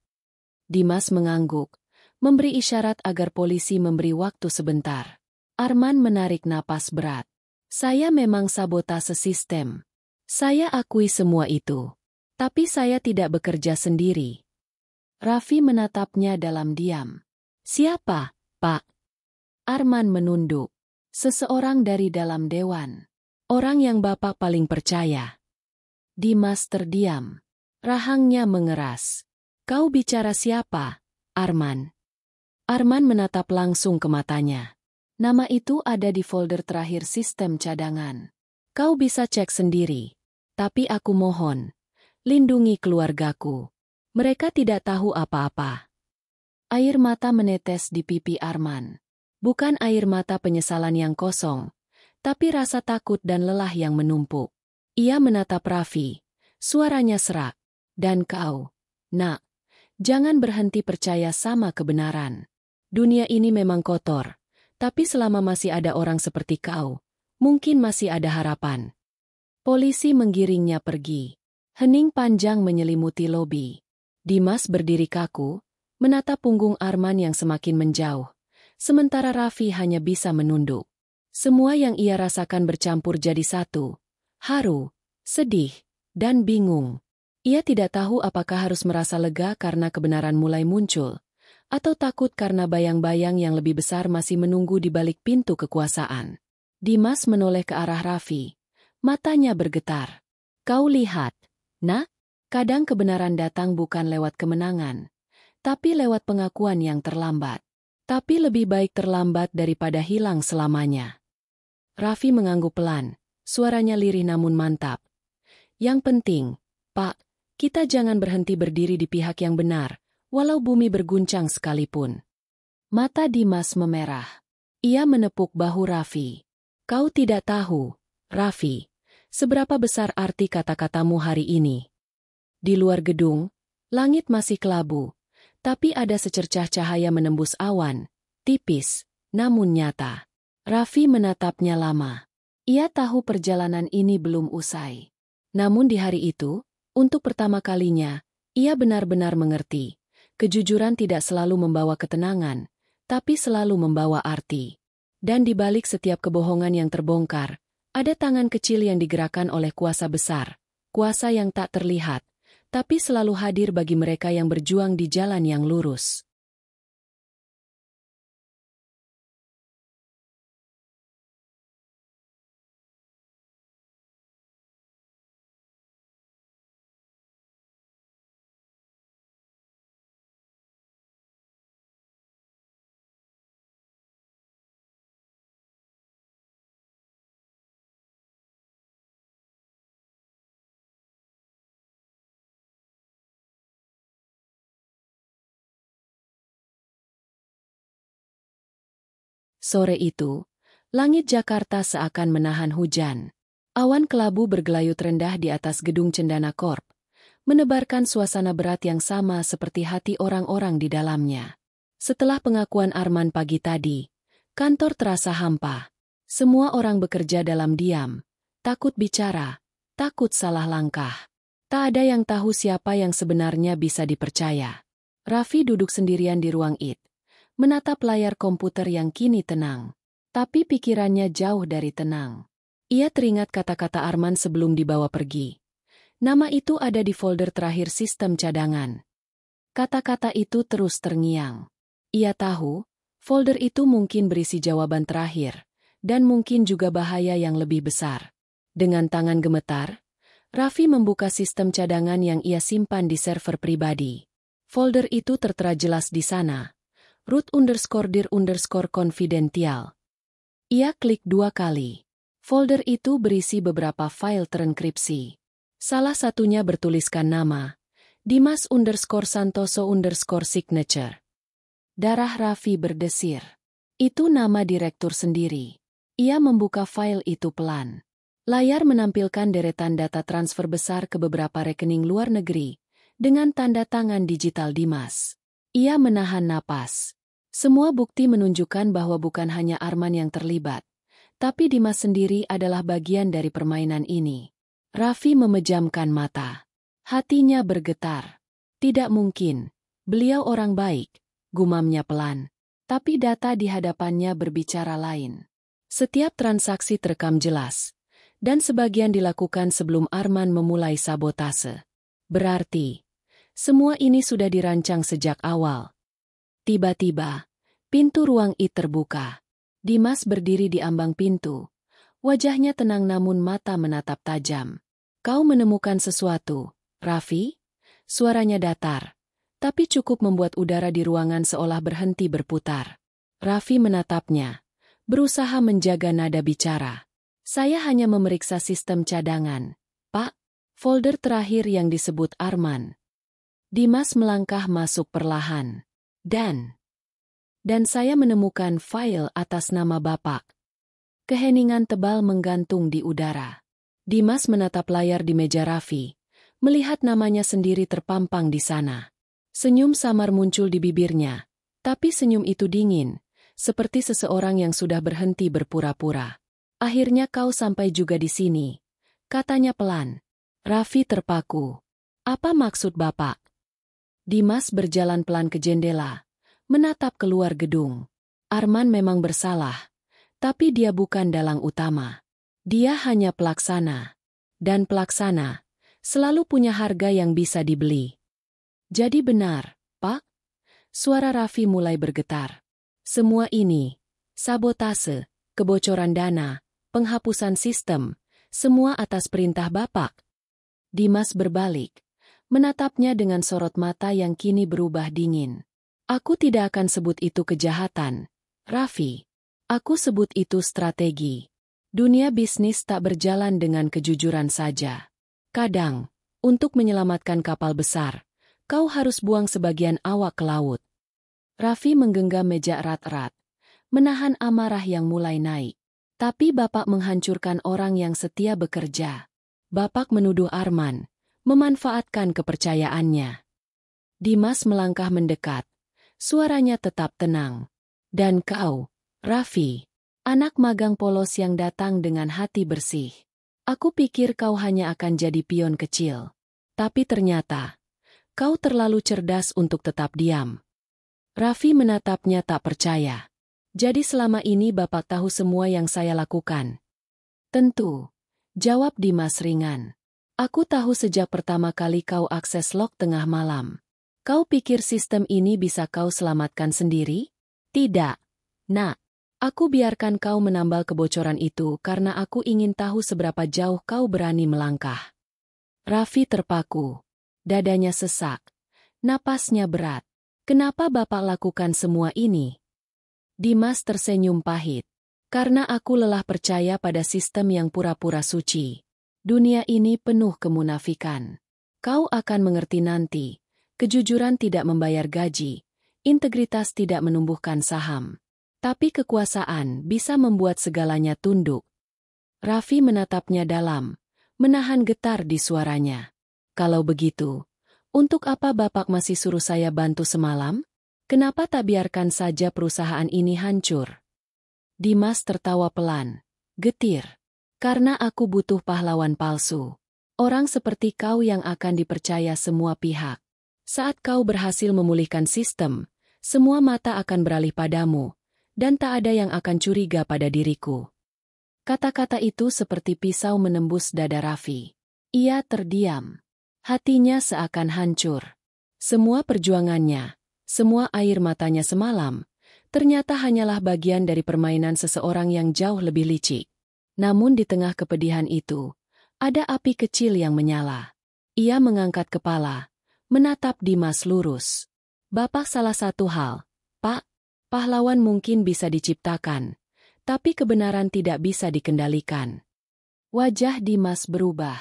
Dimas mengangguk, memberi isyarat agar polisi memberi waktu sebentar. Arman menarik napas berat. Saya memang sabotase sistem. Saya akui semua itu. Tapi saya tidak bekerja sendiri. Raffi menatapnya dalam diam. Siapa, Pak? Arman menunduk. Seseorang dari dalam dewan. Orang yang Bapak paling percaya. Dimas terdiam. Rahangnya mengeras. Kau bicara siapa, Arman? Arman menatap langsung ke matanya. Nama itu ada di folder terakhir sistem cadangan. Kau bisa cek sendiri. Tapi aku mohon, lindungi keluargaku. Mereka tidak tahu apa-apa. Air mata menetes di pipi Arman. Bukan air mata penyesalan yang kosong, tapi rasa takut dan lelah yang menumpuk. Ia menatap Raffi, suaranya serak. Dan kau, Nak, jangan berhenti percaya sama kebenaran. Dunia ini memang kotor, tapi selama masih ada orang seperti kau, mungkin masih ada harapan. Polisi menggiringnya pergi. Hening panjang menyelimuti lobi. Dimas berdiri kaku, menatap punggung Arman yang semakin menjauh. Sementara Raffi hanya bisa menunduk. Semua yang ia rasakan bercampur jadi satu. Haru, sedih, dan bingung. Ia tidak tahu apakah harus merasa lega karena kebenaran mulai muncul, atau takut karena bayang-bayang yang lebih besar masih menunggu di balik pintu kekuasaan. Dimas menoleh ke arah Raffi. Matanya bergetar. Kau lihat, nak? Kadang kebenaran datang bukan lewat kemenangan, tapi lewat pengakuan yang terlambat. Tapi lebih baik terlambat daripada hilang selamanya. Raffi mengangguk pelan, suaranya lirih namun mantap. Yang penting, Pak, kita jangan berhenti berdiri di pihak yang benar, walau bumi berguncang sekalipun. Mata Dimas memerah. Ia menepuk bahu Raffi. Kau tidak tahu, Raffi, seberapa besar arti kata-katamu hari ini. Di luar gedung, langit masih kelabu, tapi ada secercah cahaya menembus awan, tipis, namun nyata. Raffi menatapnya lama. Ia tahu perjalanan ini belum usai. Namun di hari itu, untuk pertama kalinya, ia benar-benar mengerti. Kejujuran tidak selalu membawa ketenangan, tapi selalu membawa arti. Dan di balik setiap kebohongan yang terbongkar, ada tangan kecil yang digerakkan oleh kuasa besar, kuasa yang tak terlihat, tapi selalu hadir bagi mereka yang berjuang di jalan yang lurus. Sore itu, langit Jakarta seakan menahan hujan. Awan kelabu bergelayut rendah di atas gedung Cendana Corp, menebarkan suasana berat yang sama seperti hati orang-orang di dalamnya. Setelah pengakuan Arman pagi tadi, kantor terasa hampa. Semua orang bekerja dalam diam, takut bicara, takut salah langkah. Tak ada yang tahu siapa yang sebenarnya bisa dipercaya. Raffi duduk sendirian di ruang IT, menatap layar komputer yang kini tenang. Tapi pikirannya jauh dari tenang. Ia teringat kata-kata Arman sebelum dibawa pergi. Nama itu ada di folder terakhir sistem cadangan. Kata-kata itu terus terngiang. Ia tahu, folder itu mungkin berisi jawaban terakhir, dan mungkin juga bahaya yang lebih besar. Dengan tangan gemetar, Raffi membuka sistem cadangan yang ia simpan di server pribadi. Folder itu tertera jelas di sana. root_dir_confidential. Ia klik 2 kali. Folder itu berisi beberapa file terenkripsi. Salah satunya bertuliskan nama, Dimas_Santoso_signature. Darah Raffi berdesir. Itu nama direktur sendiri. Ia membuka file itu pelan. Layar menampilkan deretan data transfer besar ke beberapa rekening luar negeri, dengan tanda tangan digital Dimas. Ia menahan napas. Semua bukti menunjukkan bahwa bukan hanya Arman yang terlibat, tapi Dimas sendiri adalah bagian dari permainan ini. Raffi memejamkan mata. Hatinya bergetar. Tidak mungkin. Beliau orang baik, gumamnya pelan. Tapi data di hadapannya berbicara lain. Setiap transaksi terekam jelas, dan sebagian dilakukan sebelum Arman memulai sabotase. Berarti, semua ini sudah dirancang sejak awal. Tiba-tiba, pintu ruang IT terbuka. Dimas berdiri di ambang pintu. Wajahnya tenang namun mata menatap tajam. Kau menemukan sesuatu, Raffi? Suaranya datar, tapi cukup membuat udara di ruangan seolah berhenti berputar. Raffi menatapnya, berusaha menjaga nada bicara. Saya hanya memeriksa sistem cadangan, Pak. Folder terakhir yang disebut Arman. Dimas melangkah masuk perlahan. Dan saya menemukan file atas nama Bapak. Keheningan tebal menggantung di udara. Dimas menatap layar di meja Raffi, melihat namanya sendiri terpampang di sana. Senyum samar muncul di bibirnya, tapi senyum itu dingin, seperti seseorang yang sudah berhenti berpura-pura. Akhirnya kau sampai juga di sini, katanya pelan. Raffi terpaku. Apa maksud Bapak? Dimas berjalan pelan ke jendela, menatap keluar gedung. Arman memang bersalah, tapi dia bukan dalang utama. Dia hanya pelaksana. Dan pelaksana, Selalu punya harga yang bisa dibeli. Jadi benar, Pak? Suara Raffi mulai bergetar. Semua ini, sabotase, kebocoran dana, penghapusan sistem, semua atas perintah Bapak. Dimas berbalik, menatapnya dengan sorot mata yang kini berubah dingin. Aku tidak akan sebut itu kejahatan, Raffi. Aku sebut itu strategi. Dunia bisnis tak berjalan dengan kejujuran saja. Kadang, untuk menyelamatkan kapal besar, kau harus buang sebagian awak ke laut. Raffi menggenggam meja erat-erat, menahan amarah yang mulai naik. Tapi Bapak menghancurkan orang yang setia bekerja. Bapak menuduh Arman, memanfaatkan kepercayaannya. Dimas melangkah mendekat, suaranya tetap tenang. Dan kau, Raffi, anak magang polos yang datang dengan hati bersih. Aku pikir kau hanya akan jadi pion kecil. Tapi ternyata, kau terlalu cerdas untuk tetap diam. Raffi menatapnya tak percaya. Jadi selama ini Bapak tahu semua yang saya lakukan? Tentu, jawab Dimas ringan. Aku tahu sejak pertama kali kau akses log tengah malam. Kau pikir sistem ini bisa kau selamatkan sendiri? Tidak, Nak. Aku biarkan kau menambal kebocoran itu karena aku ingin tahu seberapa jauh kau berani melangkah. Raffi terpaku. Dadanya sesak. Napasnya berat. Kenapa Bapak lakukan semua ini? Dimas tersenyum pahit. Karena aku lelah percaya pada sistem yang pura-pura suci. Dunia ini penuh kemunafikan. Kau akan mengerti nanti. Kejujuran tidak membayar gaji. Integritas tidak menumbuhkan saham. Tapi kekuasaan bisa membuat segalanya tunduk. Raffi menatapnya dalam, menahan getar di suaranya. Kalau begitu, untuk apa Bapak masih suruh saya bantu semalam? Kenapa tak biarkan saja perusahaan ini hancur? Dimas tertawa pelan, getir. Karena aku butuh pahlawan palsu. Orang seperti kau yang akan dipercaya semua pihak. Saat kau berhasil memulihkan sistem, semua mata akan beralih padamu, dan tak ada yang akan curiga pada diriku. Kata-kata itu seperti pisau menembus dada Raffi. Ia terdiam. Hatinya seakan hancur. Semua perjuangannya, semua air matanya semalam, ternyata hanyalah bagian dari permainan seseorang yang jauh lebih licik. Namun di tengah kepedihan itu, ada api kecil yang menyala. Ia mengangkat kepala, menatap Dimas lurus. Bapak salah satu hal, Pak. Pahlawan mungkin bisa diciptakan, tapi kebenaran tidak bisa dikendalikan. Wajah Dimas berubah.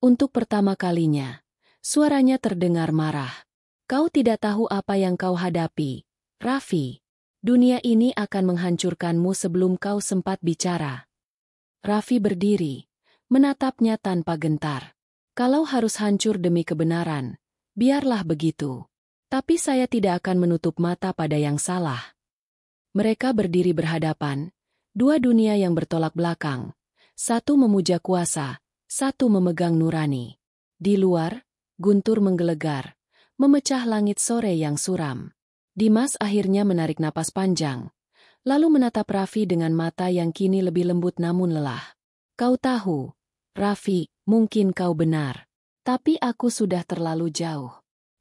Untuk pertama kalinya, suaranya terdengar marah. Kau tidak tahu apa yang kau hadapi, Raffi. Dunia ini akan menghancurkanmu sebelum kau sempat bicara. Raffi berdiri, menatapnya tanpa gentar. Kalau harus hancur demi kebenaran, biarlah begitu. Tapi saya tidak akan menutup mata pada yang salah. Mereka berdiri berhadapan, dua dunia yang bertolak belakang. Satu memuja kuasa, satu memegang nurani. Di luar, guntur menggelegar, memecah langit sore yang suram. Dimas akhirnya menarik napas panjang, lalu menatap Raffi dengan mata yang kini lebih lembut namun lelah. Kau tahu, Raffi, mungkin kau benar. Tapi aku sudah terlalu jauh.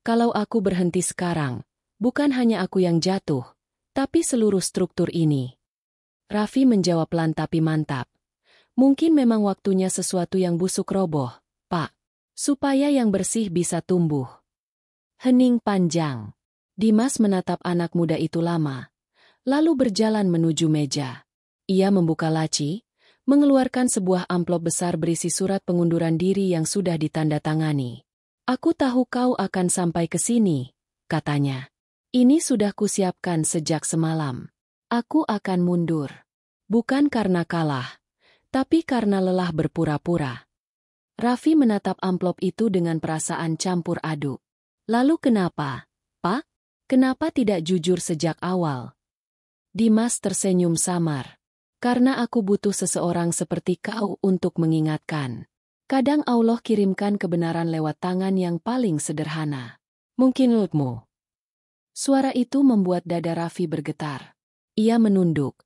Kalau aku berhenti sekarang, bukan hanya aku yang jatuh, tapi seluruh struktur ini. Raffi menjawab pelan tapi mantap. Mungkin memang waktunya sesuatu yang busuk roboh, Pak. Supaya yang bersih bisa tumbuh. Hening panjang. Dimas menatap anak muda itu lama, lalu berjalan menuju meja. Ia membuka laci, mengeluarkan sebuah amplop besar berisi surat pengunduran diri yang sudah ditandatangani. Aku tahu kau akan sampai ke sini, katanya. Ini sudah kusiapkan sejak semalam. Aku akan mundur. Bukan karena kalah, tapi karena lelah berpura-pura. Raffi menatap amplop itu dengan perasaan campur aduk. Lalu kenapa, Pak? Kenapa tidak jujur sejak awal? Dimas tersenyum samar. Karena aku butuh seseorang seperti kau untuk mengingatkan. Kadang Allah kirimkan kebenaran lewat tangan yang paling sederhana. Mungkin lutmu. Suara itu membuat dada Raffi bergetar. Ia menunduk,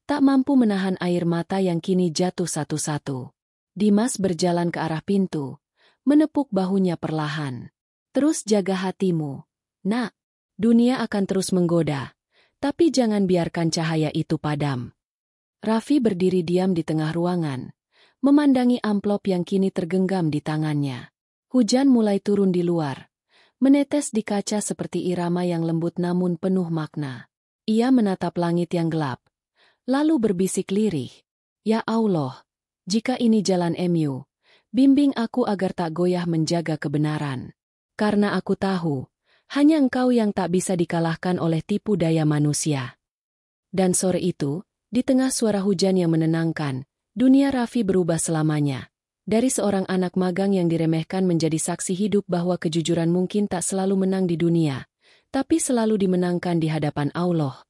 tak mampu menahan air mata yang kini jatuh satu-satu. Dimas berjalan ke arah pintu, menepuk bahunya perlahan. Terus jaga hatimu, nak. Dunia akan terus menggoda, tapi jangan biarkan cahaya itu padam. Raffi berdiri diam di tengah ruangan, memandangi amplop yang kini tergenggam di tangannya. Hujan mulai turun di luar, menetes di kaca seperti irama yang lembut namun penuh makna. Ia menatap langit yang gelap, lalu berbisik lirih, "Ya Allah, jika ini jalan MU, bimbing aku agar tak goyah menjaga kebenaran. Karena aku tahu, hanya Engkau yang tak bisa dikalahkan oleh tipu daya manusia." Dan sore itu, di tengah suara hujan yang menenangkan, dunia Raffi berubah selamanya. Dari seorang anak magang yang diremehkan menjadi saksi hidup bahwa kejujuran mungkin tak selalu menang di dunia, tapi selalu dimenangkan di hadapan Allah.